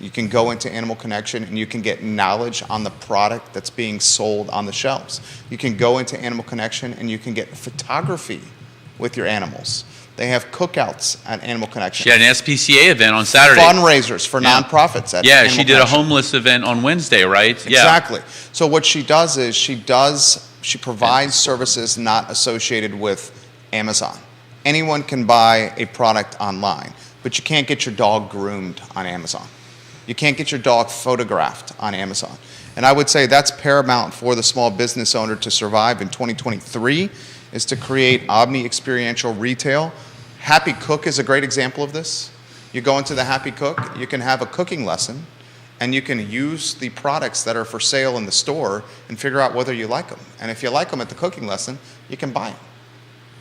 S1: You can go into Animal Connection and you can get knowledge on the product that's being sold on the shelves. You can go into Animal Connection and you can get photography with your animals. They have cookouts at Animal Connection.
S2: She had an SPCA event on Saturday.
S1: Fundraisers for
S2: Yeah.
S1: nonprofits at
S2: Yeah,
S1: Animal
S2: she did a
S1: Connection.
S2: homeless event on Wednesday, right? Yeah.
S1: Exactly. So what she does is she provides services not associated with Amazon. Anyone can buy a product online, but you can't get your dog groomed on Amazon. You can't get your dog photographed on Amazon. And I would say that's paramount for the small business owner to survive in 2023 is to create omni-experiential retail. Happy Cook is a great example of this. You go into the Happy Cook, you can have a cooking lesson, and you can use the products that are for sale in the store and figure out whether you like them. And if you like them at the cooking lesson, you can buy them.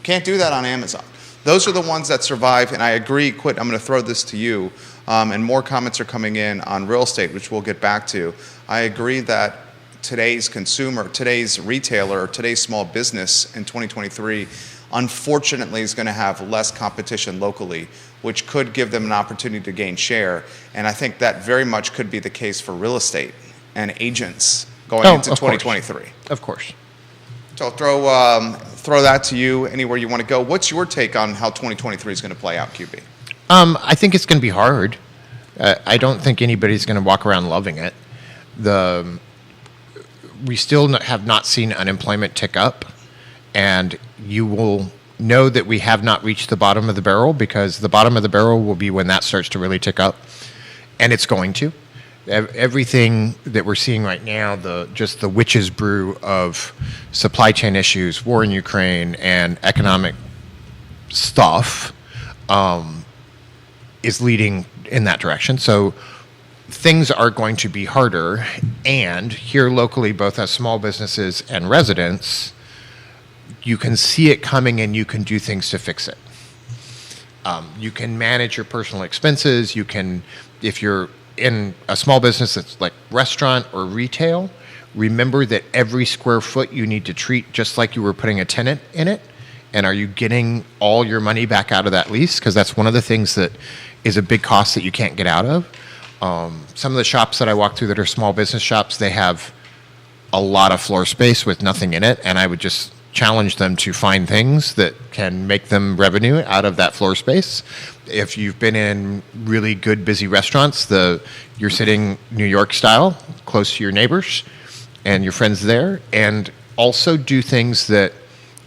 S1: Can't do that on Amazon. Those are the ones that survive, and I agree, Quit, I'm going to throw this to you, and more comments are coming in on real estate, which we'll get back to. I agree that today's consumer, today's retailer, today's small business in 2023, unfortunately is going to have less competition locally, which could give them an opportunity to gain share. And I think that very much could be the case for real estate and agents going into
S3: of course.
S1: 2023.
S3: Of course.
S1: So I'll throw that to you anywhere you want to go. What's your take on how 2023 is going to play out, QB?
S3: I think it's going to be hard. I don't think anybody's going to walk around loving it. We still have not seen unemployment tick up, and you will know that we have not reached the bottom of the barrel, because the bottom of the barrel will be when that starts to really tick up, and it's going to. Everything that we're seeing right now, just the witch's brew of supply chain issues, war in Ukraine, and economic stuff, is leading in that direction. So things are going to be harder, and here locally, both as small businesses and residents, you can see it coming and you can do things to fix it. You can manage your personal expenses. You can, if you're in a small business that's like restaurant or retail, remember that every square foot you need to treat just like you were putting a tenant in it. And are you getting all your money back out of that lease? Because that's one of the things that is a big cost that you can't get out of. Some of the shops that I walk through that are small business shops, they have a lot of floor space with nothing in it. And I would just challenge them to find things that can make them revenue out of that floor space. If you've been in really good, busy restaurants, you're sitting New York style, close to your neighbors and your friends there, and also do things that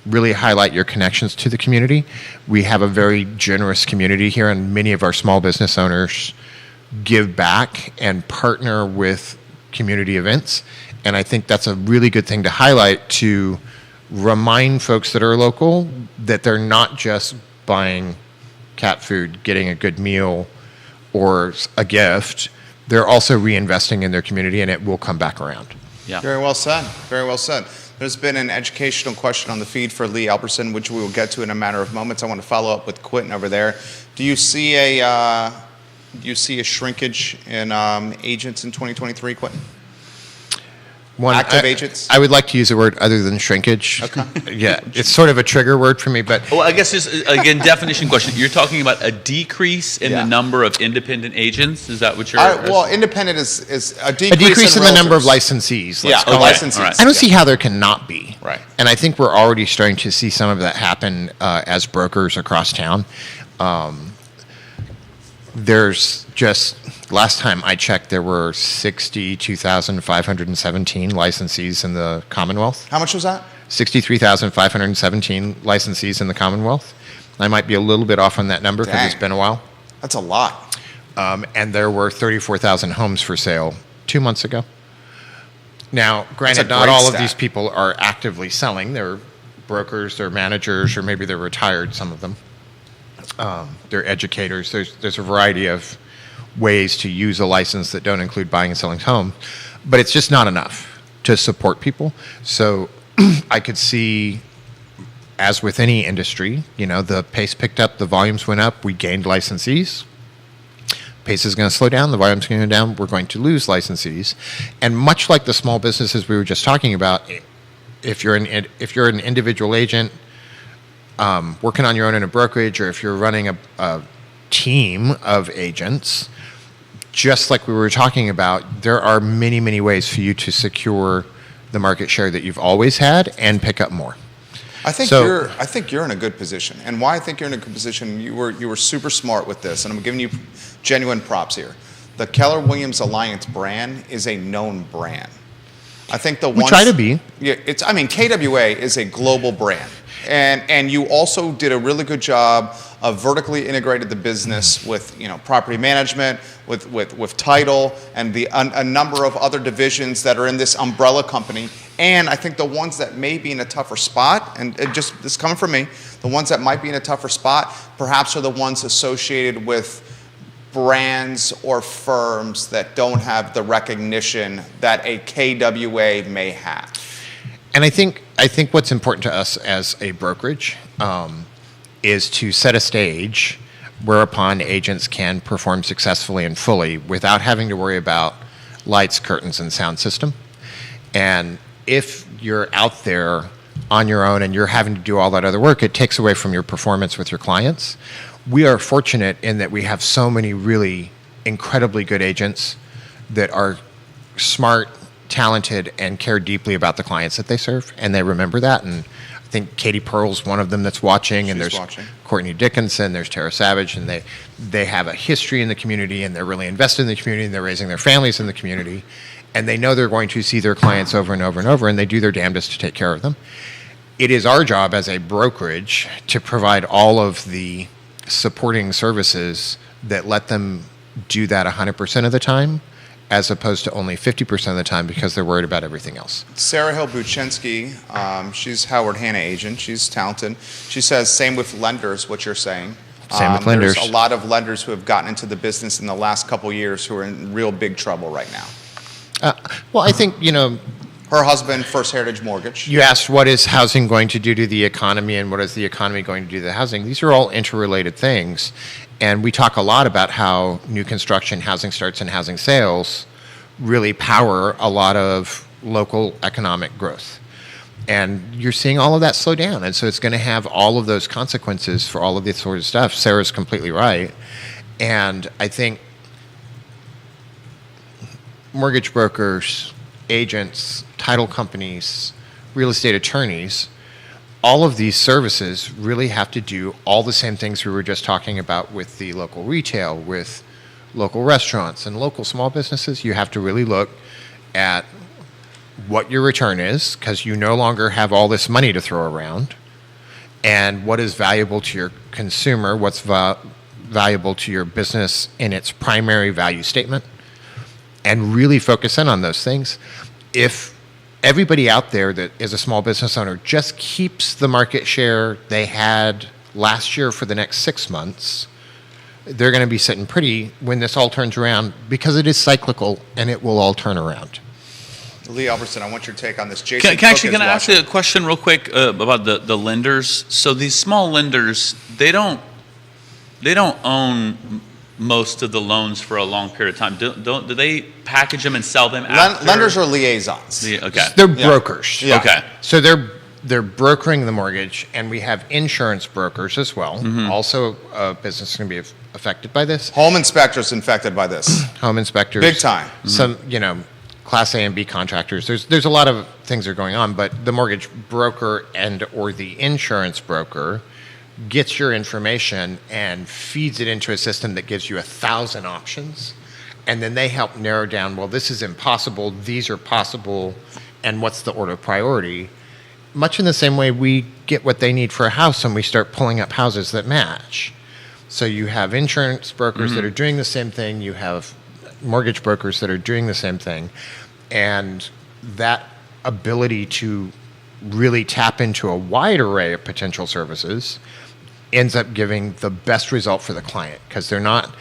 S3: really highlight your connections to the community. We have a very generous community here, and many of our small business owners give back and partner with community events. And I think that's a really good thing to highlight, to remind folks that are local that they're not just buying cat food, getting a good meal, or a gift. They're also reinvesting in their community, and it will come back around.
S2: Yeah.
S1: Very well said. Very well said. There's been an educational question on the feed for Lee Alberson, which we will get to in a matter of moments. I want to follow up with Quentin over there. Do you see a shrinkage in agents in 2023, Quentin? Active agents?
S3: I would like to use a word other than shrinkage.
S1: Okay.
S3: Yeah, it's sort of a trigger word for me, but
S2: Well, I guess just, again, definition question. You're talking about a decrease in
S1: Yeah.
S2: the number of independent agents? Is that what you're...
S1: Well, independent is a
S3: a
S1: decrease,
S3: decrease in the number of
S1: realtors.
S3: licensees.
S1: Yeah,
S3: call it.
S1: licensees.
S2: all right.
S3: I don't see how there cannot be.
S1: Right.
S3: And I think we're already starting to see some of that happen as brokers across town. There's just, last time I checked, there were 62,517 licensees in the Commonwealth.
S1: How much was that?
S3: 63,517 licensees in the Commonwealth. I might be a little bit off on that number because it's
S1: Dang.
S3: been a while.
S1: That's a lot.
S3: And there were 34,000 homes for sale 2 months ago. Now, granted, not
S1: great
S3: all
S1: stat.
S3: of these people are actively selling. They're brokers, they're managers, or maybe they're retired, some of them. They're educators. There's a variety of ways to use a license that don't include buying and selling homes. But it's just not enough to support people. So I could see, as with any industry, the pace picked up, the volumes went up, we gained licensees. Pace is going to slow down, the volume's going to go down, we're going to lose licensees. And much like the small businesses we were just talking about, if you're an individual agent working on your own in a brokerage, or if you're running a team of agents, just like we were talking about, there are many, many ways for you to secure the market share that you've always had and pick up more.
S1: I think
S3: So-
S1: you're in a good position, and why I think you're in a good position. You were super smart with this, and I'm giving you genuine props here. The Keller Williams Alliance brand is a known brand. I think
S3: We try to be.
S1: Yeah, KWA is a global brand, and you also did a really good job of vertically integrated the business with property management, with title, and a number of other divisions that are in this umbrella company. And I think the ones that may be in a tougher spot, and just this is coming from me, the ones that might be in a tougher spot, perhaps are the ones associated with brands or firms that don't have the recognition that a KWA may have.
S3: And I think what's important to us as a brokerage is to set a stage whereupon agents can perform successfully and fully without having to worry about lights, curtains, and sound system. And if you're out there on your own and you're having to do all that other work, it takes away from your performance with your clients. We are fortunate in that we have so many really incredibly good agents that are smart, talented, and care deeply about the clients that they serve, and they remember that. And I think Katie Pearl's one of them that's watching, and
S1: She's
S3: there's
S1: watching.
S3: Courtney Dickinson, there's Tara Savage, and they have a history in the community, and they're really invested in the community, and they're raising their families in the community, and they know they're going to see their clients over and over and over, and they do their damnedest to take care of them. It is our job as a brokerage to provide all of the supporting services that let them do that 100% of the time, as opposed to only 50% of the time because they're worried about everything else.
S1: Sarah Hill Buczynski, she's Howard Hanna agent. She's talented. She says same with lenders, what you're saying.
S3: Same with lenders.
S1: There's a lot of lenders who have gotten into the business in the last couple years who are in real big trouble right now.
S3: Well, I think,
S1: Her husband, First Heritage Mortgage.
S3: you asked what is housing going to do to the economy and what is the economy going to do to the housing. These are all interrelated things. And we talk a lot about how new construction, housing starts, and housing sales really power a lot of local economic growth. And you're seeing all of that slow down. And so it's going to have all of those consequences for all of this sort of stuff. Sarah's completely right. And I think mortgage brokers, agents, title companies, real estate attorneys, all of these services really have to do all the same things we were just talking about with the local retail, with local restaurants and local small businesses. You have to really look at what your return is, because you no longer have all this money to throw around, and what is valuable to your consumer, what's valuable to your business in its primary value statement, and really focus in on those things. If everybody out there that is a small business owner just keeps the market share they had last year for the next 6 months, they're going to be sitting pretty when this all turns around, because it is cyclical and it will all turn around.
S1: Lee Elberson, I want your take on this. Jason
S2: Can
S1: Cook is
S2: I ask
S1: watching.
S2: you a question real quick about the lenders? So these small lenders, they don't own most of the loans for a long period of time. Do they package them and sell them after?
S1: Lenders are liaisons.
S2: Okay.
S3: They're brokers.
S1: Yeah.
S2: Okay.
S3: So they're brokering the mortgage, and we have insurance brokers as well. Also, a business can be affected by this.
S1: Home inspectors infected by this.
S3: Home inspectors,
S1: Big time.
S3: Some Class A and B contractors. There's a lot of things that are going on, but the mortgage broker or the insurance broker gets your information and feeds it into a system that gives you 1,000 options, and then they help narrow down, well, this is impossible, these are possible, and what's the order of priority. Much in the same way we get what they need for a house and we start pulling up houses that match. So you have insurance brokers that are doing the same thing, you have mortgage brokers that are doing the same thing, and that ability to really tap into a wide array of potential services ends up giving the best result for the client, because they're not,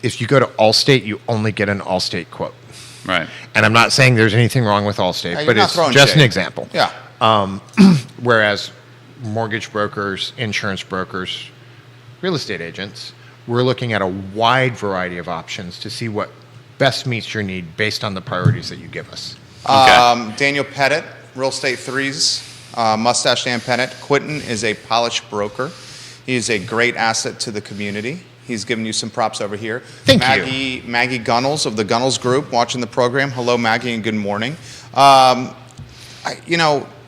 S3: if you go to Allstate, you only get an Allstate quote.
S2: Right.
S3: And I'm not saying there's anything wrong with Allstate,
S1: Yeah, you're
S3: but
S1: not
S3: it's
S1: throwing
S3: just an
S1: shade.
S3: example.
S1: Yeah.
S3: Whereas mortgage brokers, insurance brokers, real estate agents, we're looking at a wide variety of options to see what best meets your need based on the priorities that you give us.
S1: Daniel Pettit, Real Estate Threes, Mustache Dan Pettit. Quentin is a polished broker. He is a great asset to the community. He's giving you some props over here.
S3: Thank you.
S1: Maggie Gunnels of the Gunnels Group watching the program. Hello, Maggie, and good morning.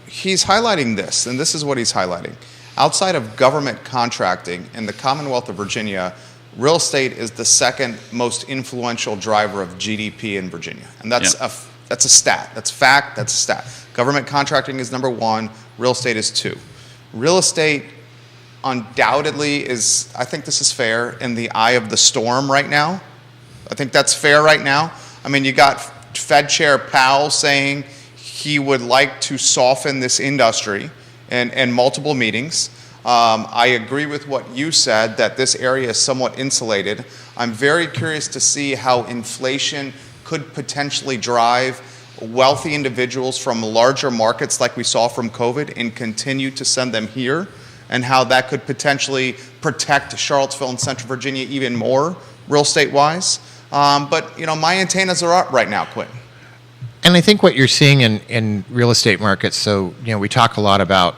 S1: he's highlighting this, and this is what he's highlighting. Outside of government contracting in the Commonwealth of Virginia, real estate is the second most influential driver of GDP in Virginia. And that's a stat. That's fact. That's a stat. Government contracting is number one. Real estate is two. Real estate undoubtedly is, I think this is fair, in the eye of the storm right now. I think that's fair right now. I mean, you got Fed Chair Powell saying he would like to soften this industry in multiple meetings. I agree with what you said, that this area is somewhat insulated. I'm very curious to see how inflation could potentially drive wealthy individuals from larger markets like we saw from COVID and continue to send them here, and how that could potentially protect Charlottesville and Central Virginia even more real estate-wise. But, my antennas are up right now, Quentin.
S3: And I think what you're seeing in real estate markets, so, we talk a lot about,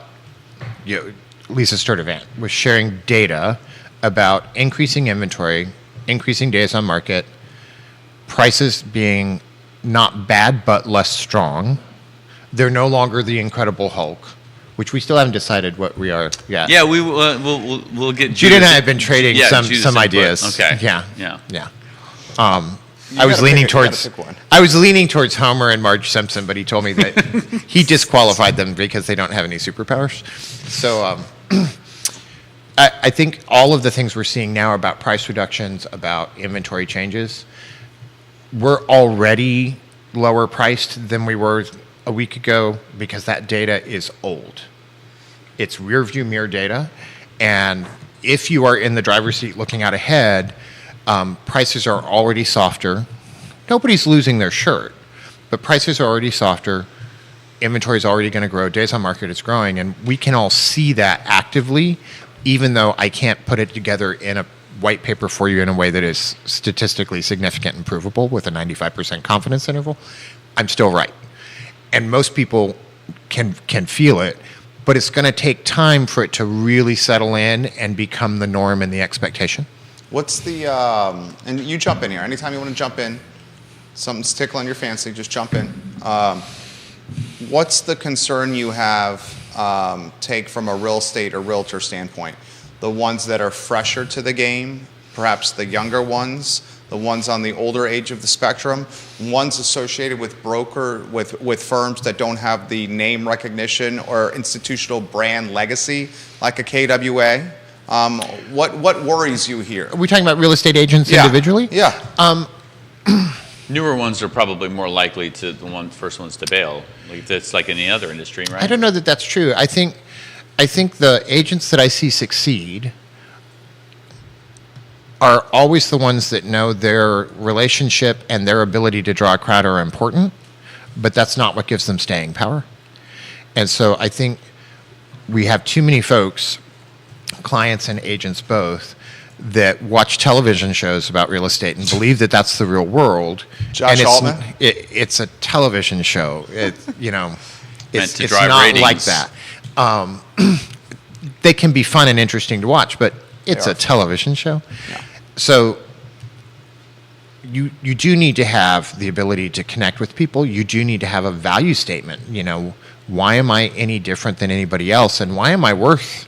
S3: Lisa Sturdivant was sharing data about increasing inventory, increasing days on market, prices being not bad but less strong. They're no longer the Incredible Hulk, which we still haven't decided what we are yet.
S2: Yeah, we'll get
S3: Judah and I have been trading
S2: Judah's
S3: some
S2: input.
S3: ideas.
S2: Okay.
S3: Yeah. I was leaning towards Homer and Marge Simpson, but he told me that he disqualified them because they don't have any superpowers. So I think all of the things we're seeing now about price reductions, about inventory changes, we're already lower priced than we were a week ago because that data is old. It's rear view mirror data, and if you are in the driver's seat looking out ahead, prices are already softer. Nobody's losing their shirt, but prices are already softer. Inventory is already going to grow. Days on market is growing, and we can all see that actively, even though I can't put it together in a white paper for you in a way that is statistically significant and provable with a 95% confidence interval. I'm still right. And most people can feel it, but it's going to take time for it to really settle in and become the norm and the expectation.
S1: What's the, and you jump in here. Anytime you want to jump in, something's tickling your fancy, just jump in. What's the concern you have, take from a real estate or realtor standpoint? The ones that are fresher to the game, perhaps the younger ones, the ones on the older age of the spectrum, ones associated with with firms that don't have the name recognition or institutional brand legacy, like a KWA. What worries you here?
S3: Are we talking about real estate agents individually?
S1: Yeah.
S2: Newer ones are probably more likely to the first ones to bail. Like that's like any other industry, right?
S3: I don't know that that's true. I think the agents that I see succeed are always the ones that know their relationship and their ability to draw a crowd are important, but that's not what gives them staying power. And so I think we have too many folks, clients and agents both, that watch television shows about real estate and believe that that's the real world.
S1: Josh Altman?
S3: It's a television show. It's
S2: to
S3: it's
S2: drive
S3: not
S2: ratings.
S3: like that. They can be fun and interesting to watch, but it's a television show.
S1: Yeah.
S3: So you do need to have the ability to connect with people. You do need to have a value statement. Why am I any different than anybody else, and why am I worth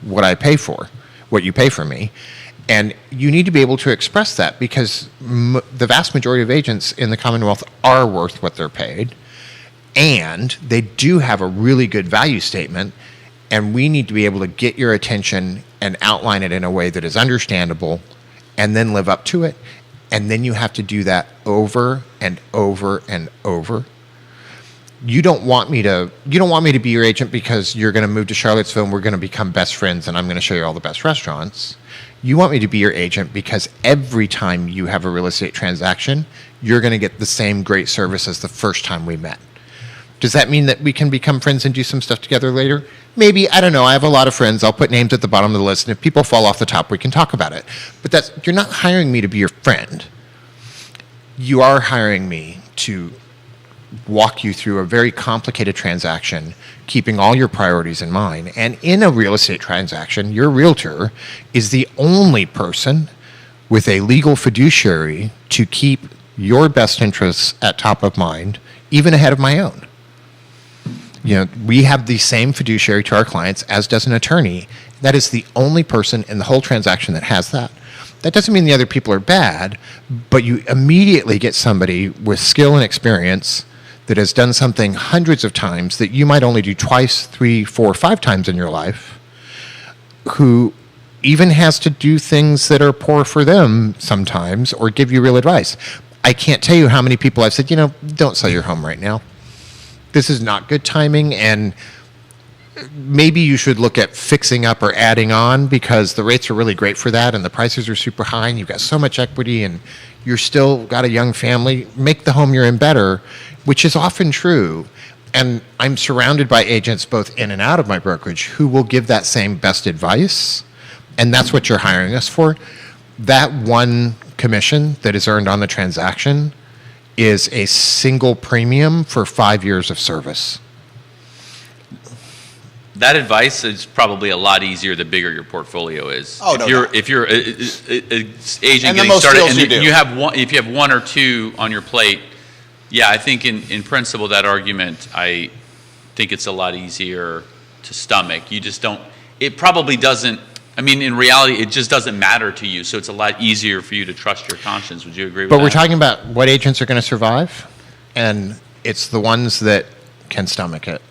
S3: what I pay for, what you pay for me? And you need to be able to express that, because the vast majority of agents in the Commonwealth are worth what they're paid, and they do have a really good value statement, and we need to be able to get your attention and outline it in a way that is understandable, and then live up to it. And then you have to do that over and over and over. You don't want me to be your agent because you're going to move to Charlottesville and we're going to become best friends and I'm going to show you all the best restaurants. You want me to be your agent because every time you have a real estate transaction, you're going to get the same great service as the first time we met. Does that mean that we can become friends and do some stuff together later? Maybe. I don't know. I have a lot of friends. I'll put names at the bottom of the list, and if people fall off the top, we can talk about it. But you're not hiring me to be your friend. You are hiring me to walk you through a very complicated transaction, keeping all your priorities in mind. And in a real estate transaction, your realtor is the only person with a legal fiduciary to keep your best interests at top of mind, even ahead of my own. we have the same fiduciary to our clients as does an attorney. That is the only person in the whole transaction that has that. That doesn't mean the other people are bad, but you immediately get somebody with skill and experience that has done something hundreds of times that you might only do twice, 3, 4, 5 times in your life, who even has to do things that are poor for them sometimes or give you real advice. I can't tell you how many people I've said, don't sell your home right now. This is not good timing, and maybe you should look at fixing up or adding on because the rates are really great for that and the prices are super high and you've got so much equity and you're still got a young family. Make the home you're in better, which is often true. And I'm surrounded by agents both in and out of my brokerage who will give that same best advice, and that's what you're hiring us for. That one commission that is earned on the transaction is a single premium for 5 years of service.
S2: That advice is probably a lot easier the bigger your portfolio is.
S1: Oh,
S2: if you're a agent
S1: And the
S2: getting
S1: most
S2: started,
S1: deals
S2: and
S1: you do.
S2: you have one, if you have 1 or 2 on your plate, yeah, I think in principle that argument, I think it's a lot easier to stomach. You just don't. It probably doesn't. I mean, in reality, it just doesn't matter to you. So it's a lot easier for you to trust your conscience. Would you agree with that?
S3: But we're talking about what agents are going to survive, and it's the ones that can stomach it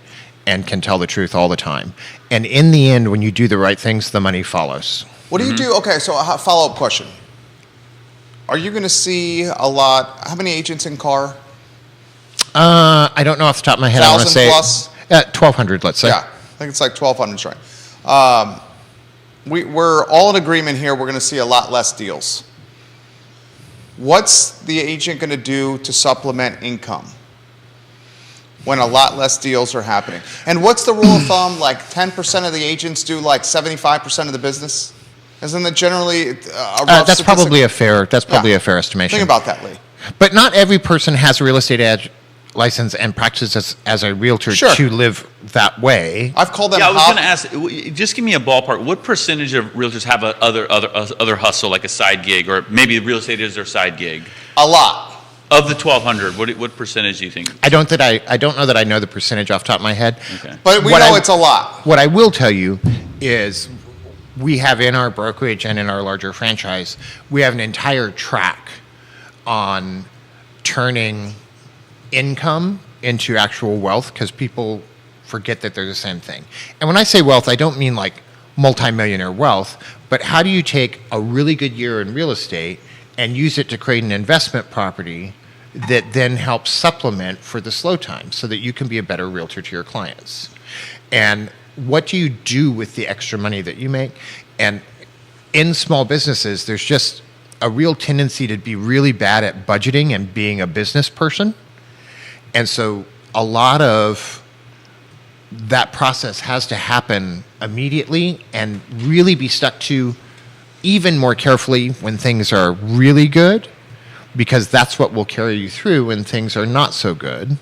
S3: and can tell the truth all the time. And in the end, when you do the right things, the money follows.
S1: What do you do? Okay, so a follow-up question. Are you going to see a lot? How many agents in Carr?
S3: I don't know off the top of my head. I want to
S1: 1,000
S3: say
S1: plus?
S3: 1,200, let's say.
S1: Yeah, I think it's like 1,200, right? We're all in agreement here. We're going to see a lot less deals. What's the agent going to do to supplement income when a lot less deals are happening? And what's the rule of thumb? Like 10% of the agents do like 75% of the business? Isn't that generally a rough
S3: That's
S1: statistic?
S3: probably a fair estimation.
S1: Think about that, Lee.
S3: But not every person has a real estate license and practices as a realtor
S1: Sure.
S3: to live that way.
S1: I've called them
S2: Yeah, I was
S1: hop-
S2: going to ask. Just give me a ballpark. What percentage of realtors have a other hustle, like a side gig, or maybe real estate is their side gig?
S1: a lot.
S2: Of the 1,200, what percentage do you think?
S3: I don't know that I know the percentage off the top of my head.
S2: Okay.
S1: But we
S3: What
S1: know
S3: I-
S1: it's a lot.
S3: What I will tell you is we have in our brokerage and in our larger franchise, we have an entire track on turning income into actual wealth because people forget that they're the same thing. And when I say wealth, I don't mean like multimillionaire wealth, but how do you take a really good year in real estate and use it to create an investment property that then helps supplement for the slow time so that you can be a better realtor to your clients? And what do you do with the extra money that you make? And in small businesses, there's just a real tendency to be really bad at budgeting and being a business person. And so a lot of that process has to happen immediately and really be stuck to even more carefully when things are really good, because that's what will carry you through when things are not so good,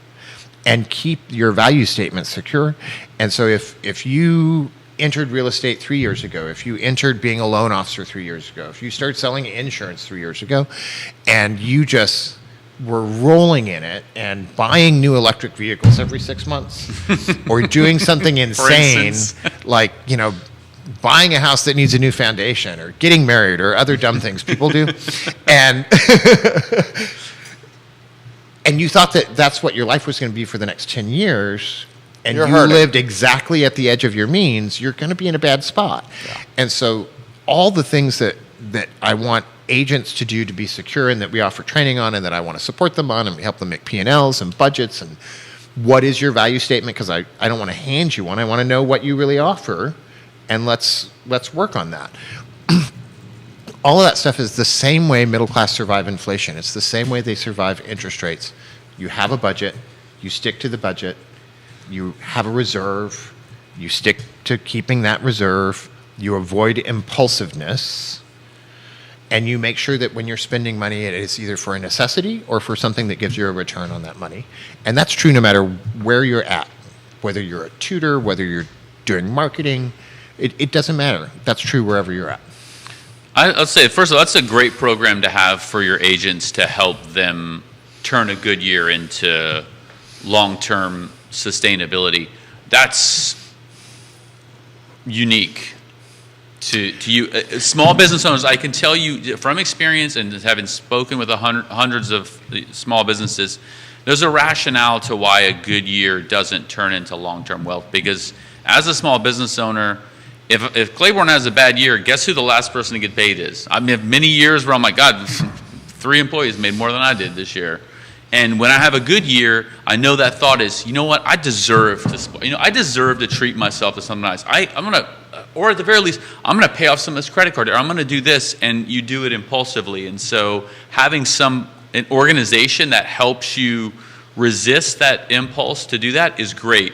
S3: and keep your value statement secure. And so if you entered real estate 3 years ago, if you entered being a loan officer 3 years ago, if you started selling insurance 3 years ago, and you just were rolling in it and buying new electric vehicles every 6 months or doing something insane
S2: instance.
S3: like, buying a house that needs a new foundation or getting married or other dumb things people do. And and you thought that that's what your life was going to be for the next 10 years, and
S1: You're
S3: you
S1: hurting.
S3: lived exactly at the edge of your means, you're going to be in a bad spot.
S1: Yeah.
S3: And so all the things that I want agents to do to be secure and that we offer training on and that I want to support them on and we help them make P&Ls and budgets and what is your value statement, because I don't want to hand you one. I want to know what you really offer, and let's work on that. All of that stuff is the same way middle class survive inflation. It's the same way they survive interest rates. You have a budget, you stick to the budget, you have a reserve, you stick to keeping that reserve, you avoid impulsiveness, and you make sure that when you're spending money, it is either for a necessity or for something that gives you a return on that money. And that's true no matter where you're at, whether you're a tutor, whether you're doing marketing, it doesn't matter. That's true wherever you're at.
S2: I'll say, first of all, that's a great program to have for your agents to help them turn a good year into long-term sustainability. that's unique to you. Small business owners, I can tell you from experience and having spoken with hundreds of small businesses, there's a rationale to why a good year doesn't turn into long-term wealth. Because as a small business owner, if Claiborne has a bad year, guess who the last person to get paid is? I mean, I have many years where I'm like, God, 3 employees made more than I did this year. And when I have a good year, I know that thought is, you know what, I deserve to treat myself to something nice. I'm gonna, or at the very least, I'm gonna pay off some of this credit card, or I'm gonna do this, and you do it impulsively. And so having an organization that helps you resist that impulse to do that is great.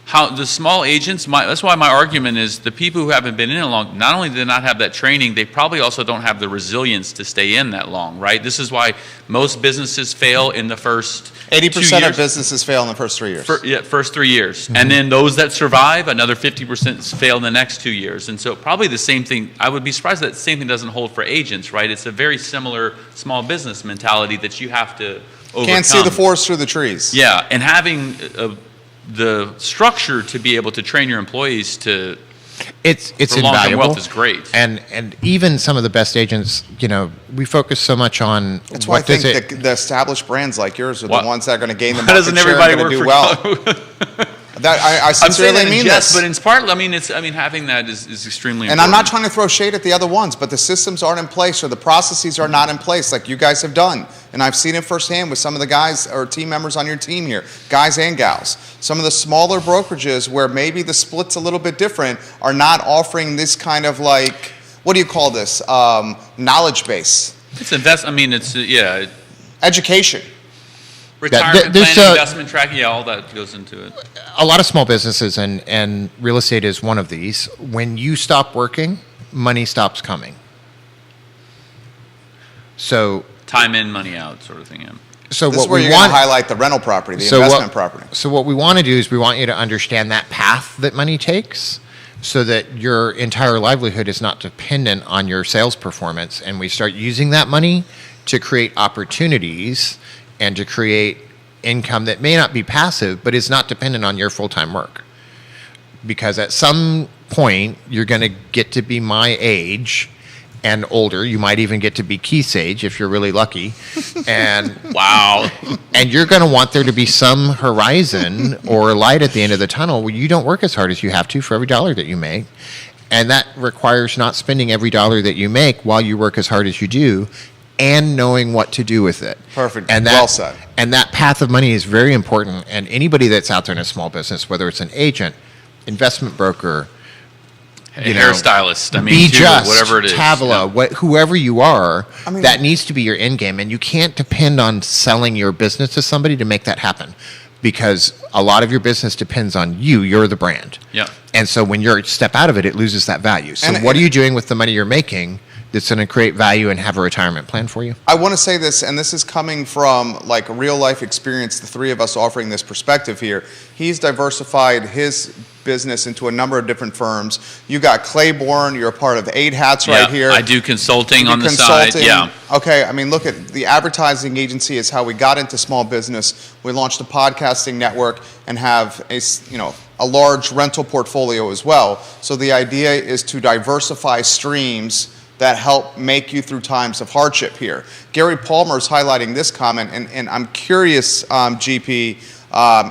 S2: How the small agents, that's why my argument is the people who haven't been in it long, not only do they not have that training, they probably also don't have the resilience to stay in that long, right? This is why most businesses fail in the first
S1: 80% of businesses fail in the first 3 years.
S2: First 3 years. And then those that survive, another 50% fail in the next 2 years. And so probably the same thing, I would be surprised that the same thing doesn't hold for agents, right? It's a very similar small business mentality that you have to overcome.
S1: Can't see the forest through the trees.
S2: Yeah, and having the structure to be able to train your employees to
S3: it's
S2: for long-term
S3: invaluable.
S2: wealth is great.
S3: And even some of the best agents, we focus so much on
S1: That's why I
S3: what
S1: think the established brands like yours are the ones that are going to gain the
S2: Why
S1: market
S2: doesn't
S1: share
S2: everybody
S1: and
S2: work
S1: going to do
S2: for
S1: well. That I
S2: I'm saying
S1: sincerely
S2: that in
S1: mean
S2: jest,
S1: this.
S2: but it's part. I mean, having that is extremely important.
S1: And I'm not trying to throw shade at the other ones, but the systems aren't in place or the processes are not in place like you guys have done. And I've seen it firsthand with some of the guys or team members on your team here, guys and gals. Some of the smaller brokerages where maybe the split's a little bit different are not offering this kind of like, what do you call this? Knowledge base.
S2: It's it's
S1: Education.
S2: retirement
S3: there's
S2: planning, investment tracking, all that goes into it.
S3: A lot of small businesses, and real estate is one of these. When you stop working, money stops coming. So
S2: Time in, money out, sort of thing. Yeah.
S3: So
S1: This is
S3: what
S1: where
S3: we
S1: you're going
S3: want
S1: to highlight the rental property, the investment property.
S3: So what we want to do is we want you to understand that path that money takes, so that your entire livelihood is not dependent on your sales performance, and we start using that money to create opportunities and to create income that may not be passive, but is not dependent on your full-time work. Because at some point, you're going to get to be my age and older. You might even get to be Keith's age if you're really lucky. And
S2: Wow.
S3: and you're going to want there to be some horizon or light at the end of the tunnel where you don't work as hard as you have to for every dollar that you make. And that requires not spending every dollar that you make while you work as hard as you do, and knowing what to do with it.
S1: Perfect.
S3: And
S1: Well said.
S3: And that path of money is very important. And anybody that's out there in a small business, whether it's an agent, investment broker,
S2: Hairstylist,
S3: Be Just,
S2: whatever it is.
S3: Tavola,
S2: Yeah.
S3: whoever you are,
S1: I mean-
S3: that needs to be your end game. And you can't depend on selling your business to somebody to make that happen, because a lot of your business depends on you. You're the brand.
S2: Yeah.
S3: And so when you step out of it, it loses that value. So
S1: And-
S3: what are you doing with the money you're making that's going to create value and have a retirement plan for you?
S1: I want to say this, and this is coming from like real life experience, the three of us offering this perspective here. He's diversified his business into a number of different firms. You got Claiborne, you're a part of 8 Hats right here.
S2: I do consulting
S1: You
S2: on the
S1: consulting.
S2: side. Yeah.
S1: Okay, I mean, look at the advertising agency is how we got into small business. We launched a podcasting network and have a large rental portfolio as well. So the idea is to diversify streams that help make you through times of hardship here. Gary Palmer is highlighting this comment, and I'm curious, GP,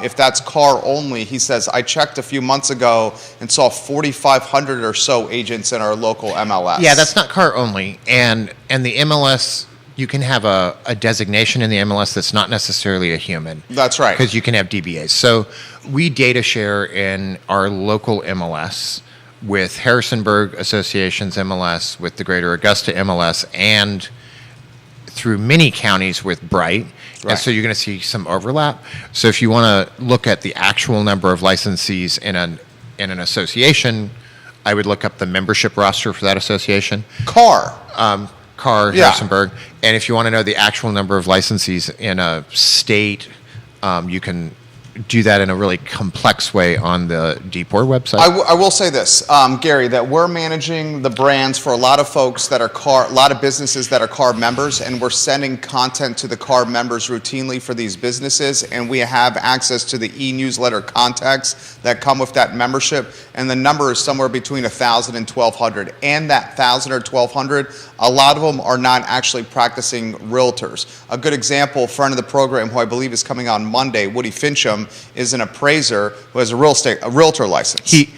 S1: if that's car only. He says, I checked a few months ago and saw 4,500 or so agents in our local MLS.
S3: Yeah, that's not car only. And the MLS, you can have a designation in the MLS that's not necessarily a human.
S1: That's right.
S3: Because you can have DBAs. So we data share in our local MLS with Harrisonburg Association's MLS, with the Greater Augusta MLS, and through many counties with Bright.
S1: Right.
S3: And so you're going to see some overlap. So if you want to look at the actual number of licensees in an association, I would look up the membership roster for that association.
S1: Car.
S3: Carr,
S1: Yeah.
S3: Harrisonburg. And if you want to know the actual number of licensees in a state, you can do that in a really complex way on the DPOR website.
S1: I will say this, Gary, that we're managing the brands for a lot of folks that are a lot of businesses that are CARB members, and we're sending content to the CARB members routinely for these businesses, and we have access to the e-newsletter contacts that come with that membership, and the number is somewhere between 1,000 and 1,200. And that 1,000 or 1,200, a lot of them are not actually practicing realtors. A good example, friend of the program, who I believe is coming on Monday, Woody Fincham, is an appraiser who has a realtor license.
S3: He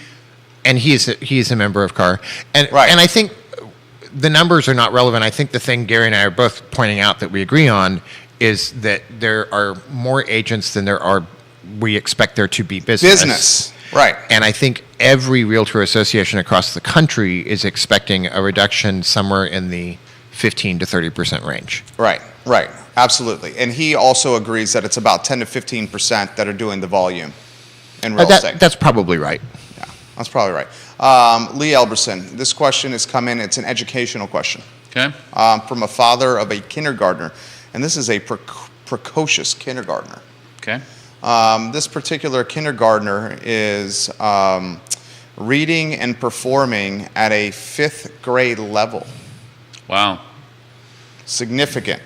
S3: is a member of CAR, and
S1: Right.
S3: and I think the numbers are not relevant. I think the thing Gary and I are both pointing out that we agree on is that there are more agents than we expect there to be business.
S1: Right.
S3: And I think every realtor association across the country is expecting a reduction somewhere in the 15 to 30% range.
S1: Right. Absolutely. And he also agrees that it's about 10 to 15% that are doing the volume in real estate.
S3: That's probably right.
S1: Yeah, that's probably right. Lee Elberson, this question has come in. It's an educational question
S2: Okay.
S1: from a father of a kindergartner. And this is a precocious kindergartner.
S2: Okay.
S1: This particular kindergartner is reading and performing at a 5th grade level.
S2: Wow.
S1: Significant.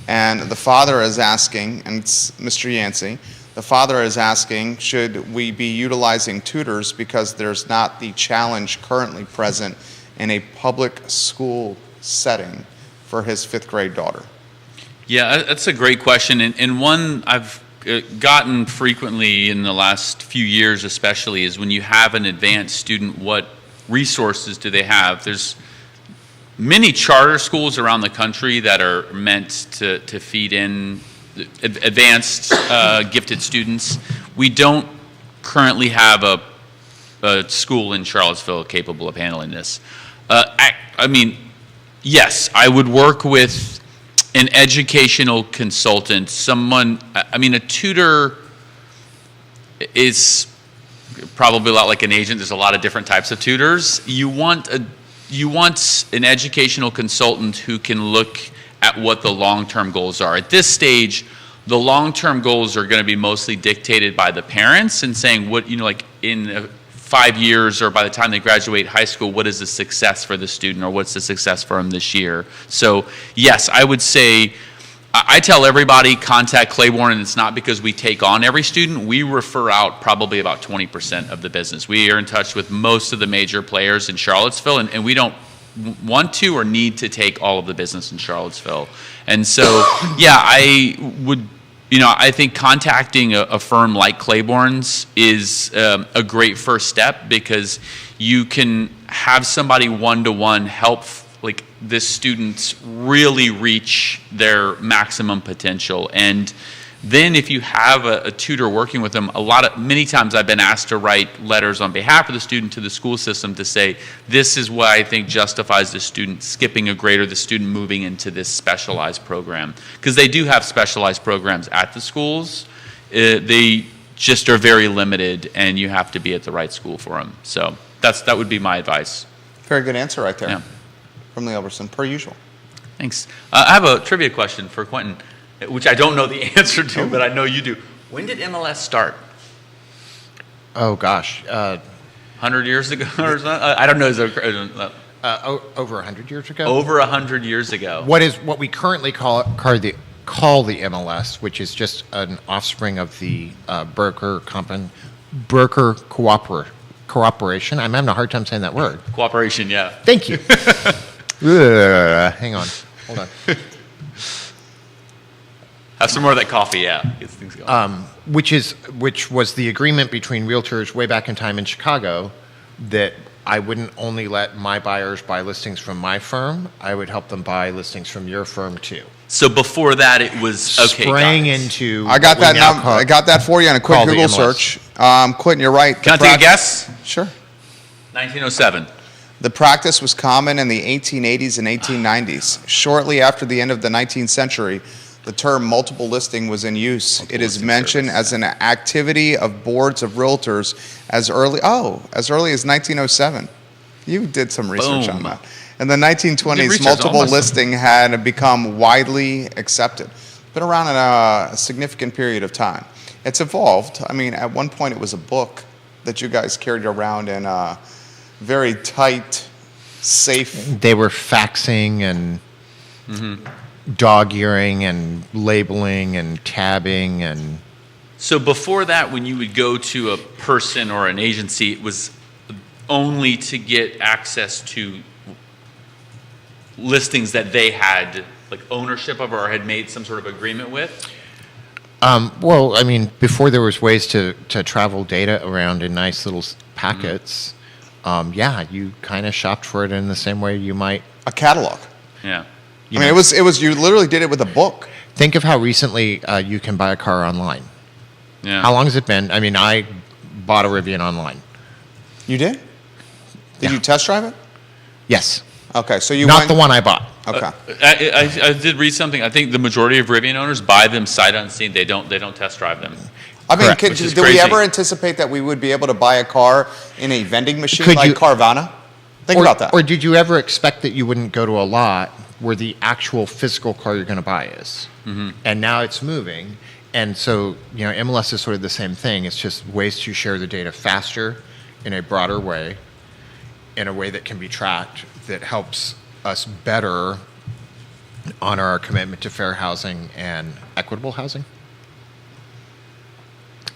S1: And the father is asking, and it's Mr. Yancey, the father is asking, should we be utilizing tutors because there's not the challenge currently present in a public school setting for his 5th grade daughter?
S2: Yeah, that's a great question, and one I've gotten frequently in the last few years especially is when you have an advanced student, what resources do they have? There's many charter schools around the country that are meant to feed in advanced gifted students. We don't currently have a school in Charlottesville capable of handling this. I mean, yes, I would work with an educational consultant, a tutor is probably a lot like an agent. There's a lot of different types of tutors. You want an educational consultant who can look at what the long-term goals are. At this stage, the long-term goals are going to be mostly dictated by the parents and saying what, like in 5 years or by the time they graduate high school, what is the success for the student or what's the success for them this year? So yes, I would say, I tell everybody contact Claiborne, and it's not because we take on every student. We refer out probably about 20% of the business. We are in touch with most of the major players in Charlottesville, and we don't want to or need to take all of the business in Charlottesville. And so, yeah, I think contacting a firm like Claiborne's is a great first step because you can have somebody one-to-one help this students really reach their maximum potential. And then if you have a tutor working with them, many times I've been asked to write letters on behalf of the student to the school system to say, this is what I think justifies the student skipping a grade or the student moving into this specialized program. Because they do have specialized programs at the schools. They just are very limited and you have to be at the right school for them. So that would be my advice.
S1: Very good answer right there.
S2: Yeah.
S1: From Lee Elberson, per usual.
S2: Thanks. I have a trivia question for Quentin, which I don't know the answer to, but I know you do. When did MLS start?
S3: Oh gosh,
S2: 100 years ago or something? I don't know.
S3: over 100 years ago.
S2: Over 100 years ago.
S3: What we currently call the MLS, which is just an offspring of the broker cooperation. I'm having a hard time saying that word.
S2: Cooperation, yeah.
S3: Thank you. Hang on. Hold on.
S2: Have some more of that coffee, yeah. Gets things going.
S3: Which was the agreement between realtors way back in time in Chicago that I wouldn't only let my buyers buy listings from my firm, I would help them buy listings from your firm too.
S2: So before that, it was okay.
S3: Sprang into.
S1: I got that for you on a quick Google search. Quentin, you're right.
S2: Can I take a guess?
S1: Sure.
S2: 1907.
S1: The practice was common in the 1880s and 1890s. Shortly after the end of the 19th century, the term multiple listing was in use. It is mentioned as an activity of boards of realtors as early as 1907. You did some research on that. In the 1920s, multiple listing had become widely accepted. Been around in a significant period of time. it's evolved. I mean, at one point it was a book that you guys carried around in a very tight, safe.
S3: They were faxing and dog-earing and labeling and tabbing and...
S2: So before that, when you would go to a person or an agency, it was only to get access to listings that they had like ownership of or had made some sort of agreement with?
S3: Well, I mean, before there was ways to travel data around in nice little packets, yeah, you kind of shopped for it in the same way you might.
S1: A catalog.
S2: Yeah.
S1: I mean, it was you literally did it with a book.
S3: Think of how recently you can buy a car online.
S2: Yeah.
S3: How long has it been? I mean, I bought a Rivian online.
S1: You did? Did you test drive it?
S3: Yes.
S1: Okay, so you
S3: Not
S1: went,
S3: the one I bought.
S1: Okay.
S2: I did read something. I think the majority of Rivian owners buy them sight unseen. They don't test drive them.
S1: I mean,
S3: Correct.
S2: Which is
S1: did we
S2: crazy.
S1: ever anticipate that we would be able to buy a car in a vending machine
S3: Could
S1: like
S3: you-
S1: Carvana? Think
S3: or,
S1: about that.
S3: Or did you ever expect that you wouldn't go to a lot where the actual physical car you're going to buy is? Mm-hmm. And now it's moving. And so, you know, MLS is sort of the same thing. It's just ways to share the data faster in a broader way, in a way that can be tracked, that helps us better honor our commitment to fair housing and equitable housing.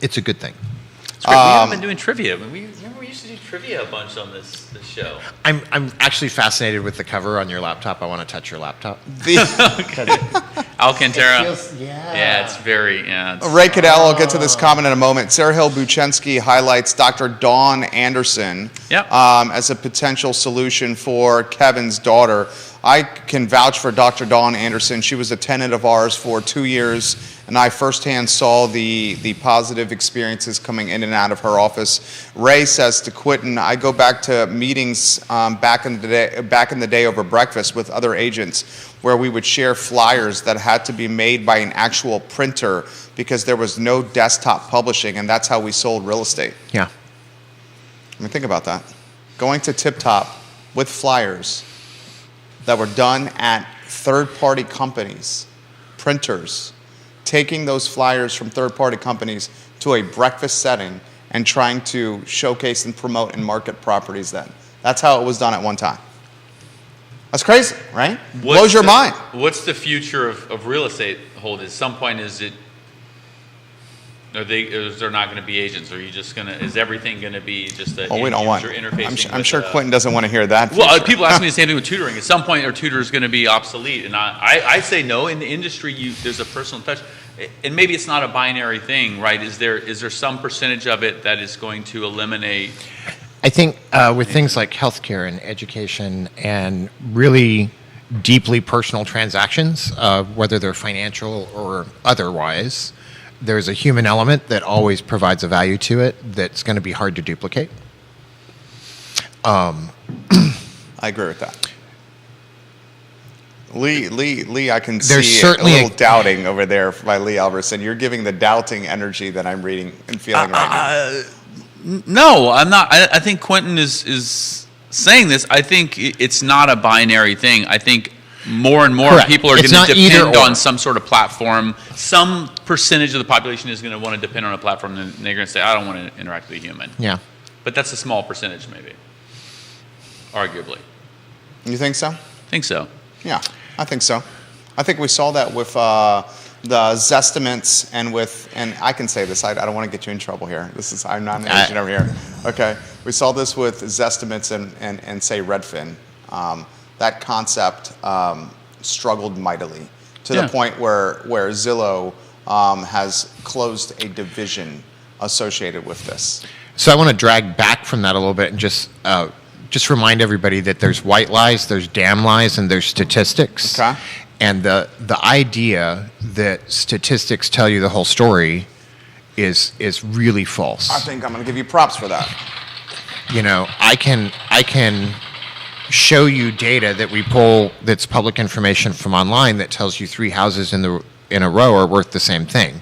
S3: It's a good thing.
S2: It's great. We haven't been doing trivia. We used to do trivia a bunch on this show.
S3: I'm actually fascinated with the cover on your laptop. I want to touch your laptop.
S2: Alcantara.
S3: Yeah.
S2: Yeah, it's very. Yeah, it's,
S1: Ray Cadell, I'll get to this comment in a moment. Sarah Hill Buchensky highlights Dr. Dawn Anderson
S2: Yep.
S1: as a potential solution for Kevin's daughter. I can vouch for Dr. Dawn Anderson. She was a tenant of ours for 2 years, and I firsthand saw the positive experiences coming in and out of her office. Ray says to Quinton, I go back to meetings back in the day over breakfast with other agents where we would share flyers that had to be made by an actual printer because there was no desktop publishing, and that's how we sold real estate.
S3: Yeah.
S1: I mean, think about that. Going to Tip Top with flyers that were done at third-party companies, printers, taking those flyers from third-party companies to a breakfast setting and trying to showcase and promote and market properties then. That's how it was done at one time. That's crazy, right? Blows your mind.
S2: What's the future of real estate hold? At some point, is there not going to be agents? Are you just going to? Is everything going to be just a
S1: We don't want.
S2: interfacing?
S1: I'm sure Quentin doesn't want to hear that.
S2: Well,
S1: future.
S2: people ask me the same thing with tutoring. At some point, our tutor is going to be obsolete, and I say no. In the industry, there's a personal touch, and maybe it's not a binary thing, right? Is there some percentage of it that is going to eliminate?
S3: I think with things like healthcare and education and really deeply personal transactions, whether they're financial or otherwise, there's a human element that always provides a value to it that's going to be hard to duplicate.
S1: I agree with that. Lee, I can
S3: There's
S1: see
S3: certainly
S1: a little doubting over there by Lee Alverson. You're giving the doubting energy that I'm reading and feeling right now.
S2: No, I'm not. I think Quentin is saying this. I think it's not a binary thing. I think more and more
S3: Correct.
S2: people are
S3: It's
S2: going to
S3: not either
S2: depend
S3: or.
S2: on some sort of platform. Some percentage of the population is going to want to depend on a platform, and they're going to say, I don't want to interact with a human.
S3: Yeah.
S2: But that's a small percentage, maybe. Arguably.
S1: You think so?
S2: I think so.
S1: Yeah, I think so. I think we saw that with the Zestimates and I can say this, I don't want to get you in trouble here. I'm not an agent over here. Okay. We saw this with Zestimates and say Redfin. That concept struggled mightily to the point where Zillow has closed a division associated with this.
S3: So I want to drag back from that a little bit and just remind everybody that there's white lies, there's damn lies, and there's statistics.
S1: Okay.
S3: And the idea that statistics tell you the whole story is really false.
S1: I think I'm going to give you props for that.
S3: You know, I can show you data that we pull that's public information from online that tells you 3 houses in a row are worth the same thing.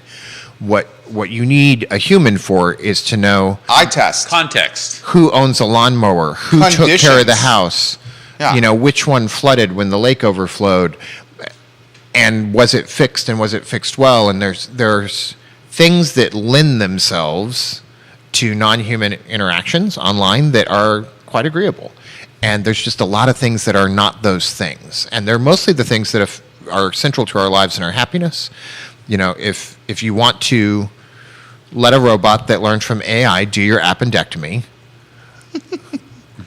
S3: What you need a human for is to know
S1: Eye test.
S2: Context.
S3: who owns a lawnmower, who took care of the
S1: Conditions.
S3: house,
S1: Yeah.
S3: you know, which one flooded when the lake overflowed, and was it fixed and was it fixed well? And there's things that lend themselves to non-human interactions online that are quite agreeable. And there's just a lot of things that are not those things. And they're mostly the things that are central to our lives and our happiness. You know, if you want to let a robot that learns from AI do your appendectomy,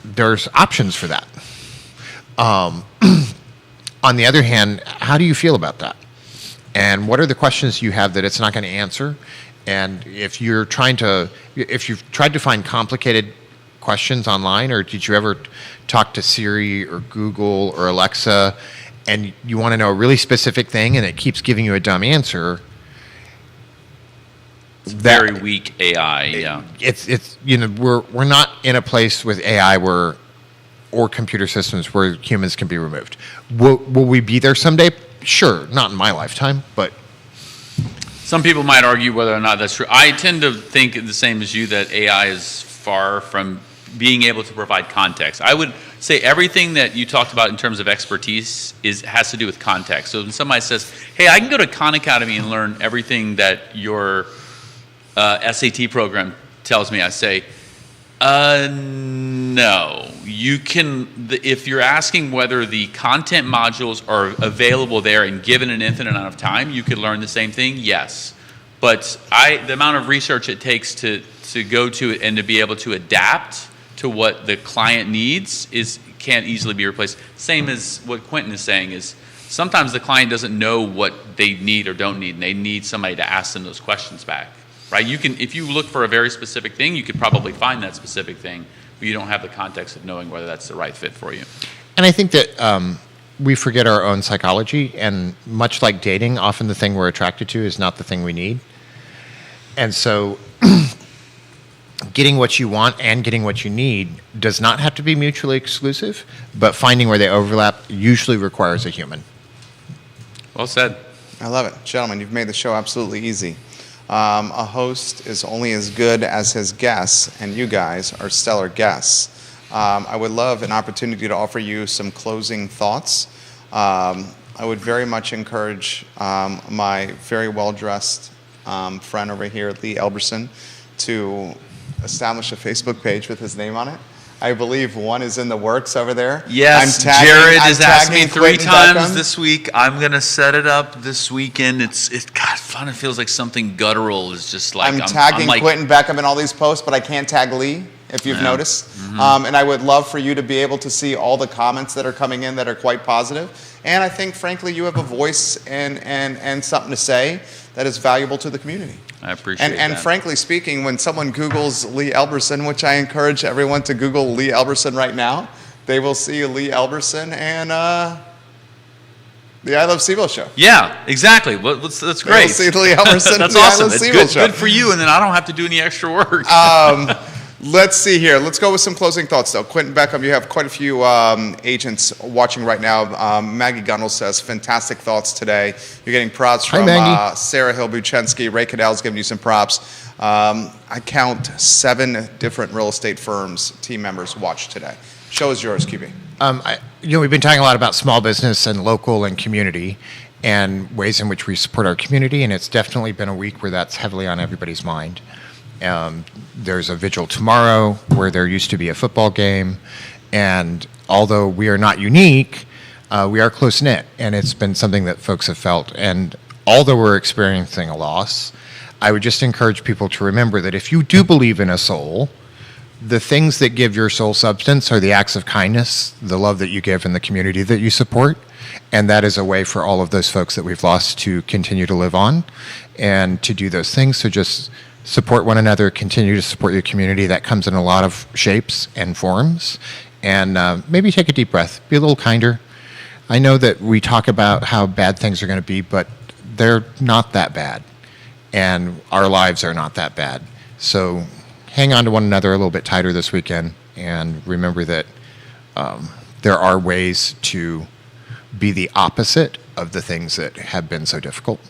S3: there's options for that. On the other hand, how do you feel about that? And what are the questions you have that it's not going to answer? And if you've tried to find complicated questions online, or did you ever talk to Siri or Google or Alexa, and you want to know a really specific thing and it keeps giving you a dumb answer?
S2: Very weak AI, yeah.
S3: It's we're not in a place with AI or computer systems where humans can be removed. Will we be there someday? Sure, not in my lifetime, but
S2: Some people might argue whether or not that's true. I tend to think the same as you, that AI is far from being able to provide context. I would say everything that you talked about in terms of expertise has to do with context. So when somebody says, hey, I can go to Khan Academy and learn everything that your SAT program tells me, I say, no. You can, if you're asking whether the content modules are available there and given an infinite amount of time, you could learn the same thing, yes. But the amount of research it takes to go to it and to be able to adapt to what the client needs can't easily be replaced. Same as what Quentin is saying is sometimes the client doesn't know what they need or don't need, and they need somebody to ask them those questions back. Right? If you look for a very specific thing, you could probably find that specific thing, but you don't have the context of knowing whether that's the right fit for you.
S3: And I think that we forget our own psychology, and much like dating, often the thing we're attracted to is not the thing we need. And so getting what you want and getting what you need does not have to be mutually exclusive, but finding where they overlap usually requires a human.
S2: Well said.
S1: I love it. Gentlemen, you've made the show absolutely easy. A host is only as good as his guests, and you guys are stellar guests. I would love an opportunity to offer you some closing thoughts. I would very much encourage my very well-dressed friend over here, Lee Elberson, to establish a Facebook page with his name on it. I believe one is in the works over there.
S2: Yes, Jared has asked me 3 times this week. I'm going to set it up this weekend. It's God, fun. It feels like something guttural is just like...
S1: I'm tagging Quentin Beckham in all these posts, but I can't tag Lee, if you've noticed. Mm-hmm. And I would love for you to be able to see all the comments that are coming in that are quite positive. And I think, frankly, you have a voice and something to say that is valuable to the community.
S2: I appreciate that.
S1: And frankly speaking, when someone Googles Lee Elberson, which I encourage everyone to Google Lee Elberson right now, they will see Lee Elberson and the I Love CVille show.
S2: Yeah, exactly. That's great.
S1: They'll see Lee Elberson.
S2: That's
S1: the
S2: awesome.
S1: I Love
S2: It's
S1: CVille show.
S2: good for you, and then I don't have to do any extra work.
S1: Let's see here. Let's go with some closing thoughts, though. Quentin Beckham, you have quite a few agents watching right now. Maggie Gunnell says, fantastic thoughts today. You're getting props from Sarah Hill-Buchensky. Ray Cadell's giving you some props. I count 7 different real estate firms, team members watch today. Show is yours, QB.
S3: We've been talking a lot about small business and local and community and ways in which we support our community, and it's definitely been a week where that's heavily on everybody's mind. There's a vigil tomorrow where there used to be a football game, and although we are not unique, we are close-knit, and it's been something that folks have felt. And although we're experiencing a loss, I would just encourage people to remember that if you do believe in a soul, the things that give your soul substance are the acts of kindness, the love that you give, and the community that you support. And that is a way for all of those folks that we've lost to continue to live on and to do those things. So just support one another, continue to support your community. That comes in a lot of shapes and forms. And maybe take a deep breath. Be a little kinder. I know that we talk about how bad things are going to be, but they're not that bad. And our lives are not that bad. So hang on to one another a little bit tighter this weekend, and remember that there are ways to be the opposite of the things that have been so difficult.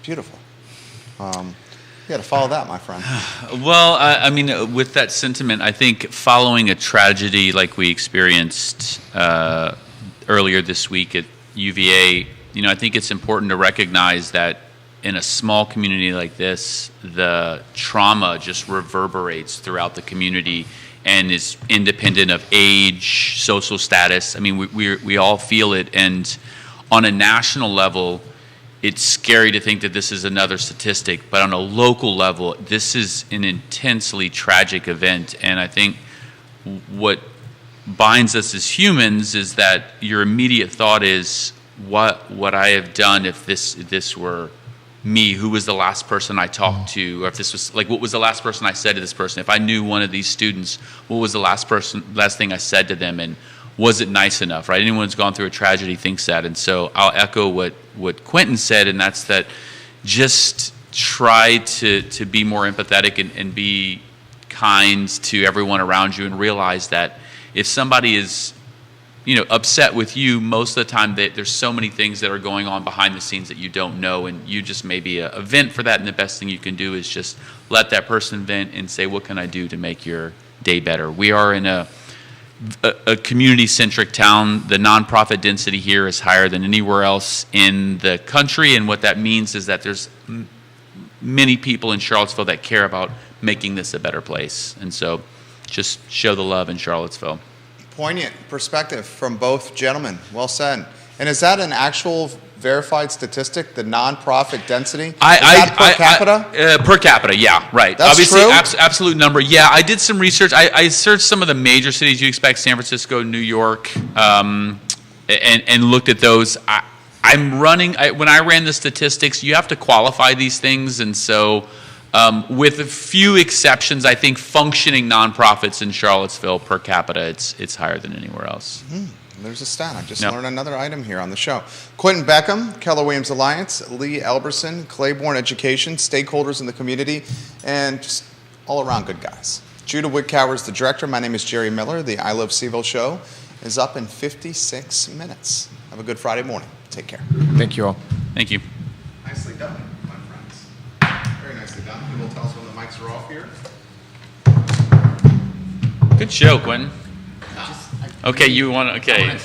S1: Beautiful. You got to follow that, my friend.
S2: Well, I mean, with that sentiment, I think following a tragedy like we experienced earlier this week at UVA, I think it's important to recognize that in a small community like this, the trauma just reverberates throughout the community and is independent of age, social status. I mean, we all feel it. And on a national level, it's scary to think that this is another statistic, but on a local level, this is an intensely tragic event. And I think what binds us as humans is that your immediate thought is, what would I have done if this were me? Who was the last person I talked to? Or if this was, like, what was the last person I said to this person? If I knew one of these students, what was the last thing I said to them? And was it nice enough, right? Anyone who's gone through a tragedy thinks that. And so I'll echo what Quentin said, and that's that just try to be more empathetic and be kind to everyone around you, and realize that if somebody is, upset with you, most of the time there's so many things that are going on behind the scenes that you don't know, and you just may be a vent for that, and the best thing you can do is just let that person vent and say, what can I do to make your day better? We are in a community-centric town. The nonprofit density here is higher than anywhere else in the country, and what that means is that there's many people in Charlottesville that care about making this a better place. And so just show the love in Charlottesville.
S1: Poignant perspective from both gentlemen. Well said. And is that an actual verified statistic, the nonprofit density? Per capita?
S2: Per capita, yeah, right.
S1: That's
S2: obviously,
S1: true?
S2: Absolute number. Yeah, I did some research. I searched some of the major cities you expect, San Francisco, New York, and looked at those. When I ran the statistics, you have to qualify these things, and so with a few exceptions, I think functioning nonprofits in Charlottesville per capita, it's higher than anywhere else.
S1: There's a stat. I just learned another item here on the show. Quentin Beckham, Keller Williams Alliance, Lee Elberson, Claiborne Education, stakeholders in the community, and just all around good guys. Judah Wickower is the director. My name is Jerry Miller. The I Love CVille show is up in 56 minutes. Have a good Friday morning. Take care.
S3: Thank you all.
S2: Thank you.
S1: Nicely done, my friends. Very nicely done. You will tell us when the mics are off here.
S2: Good show, Quentin. Okay, you want to, okay.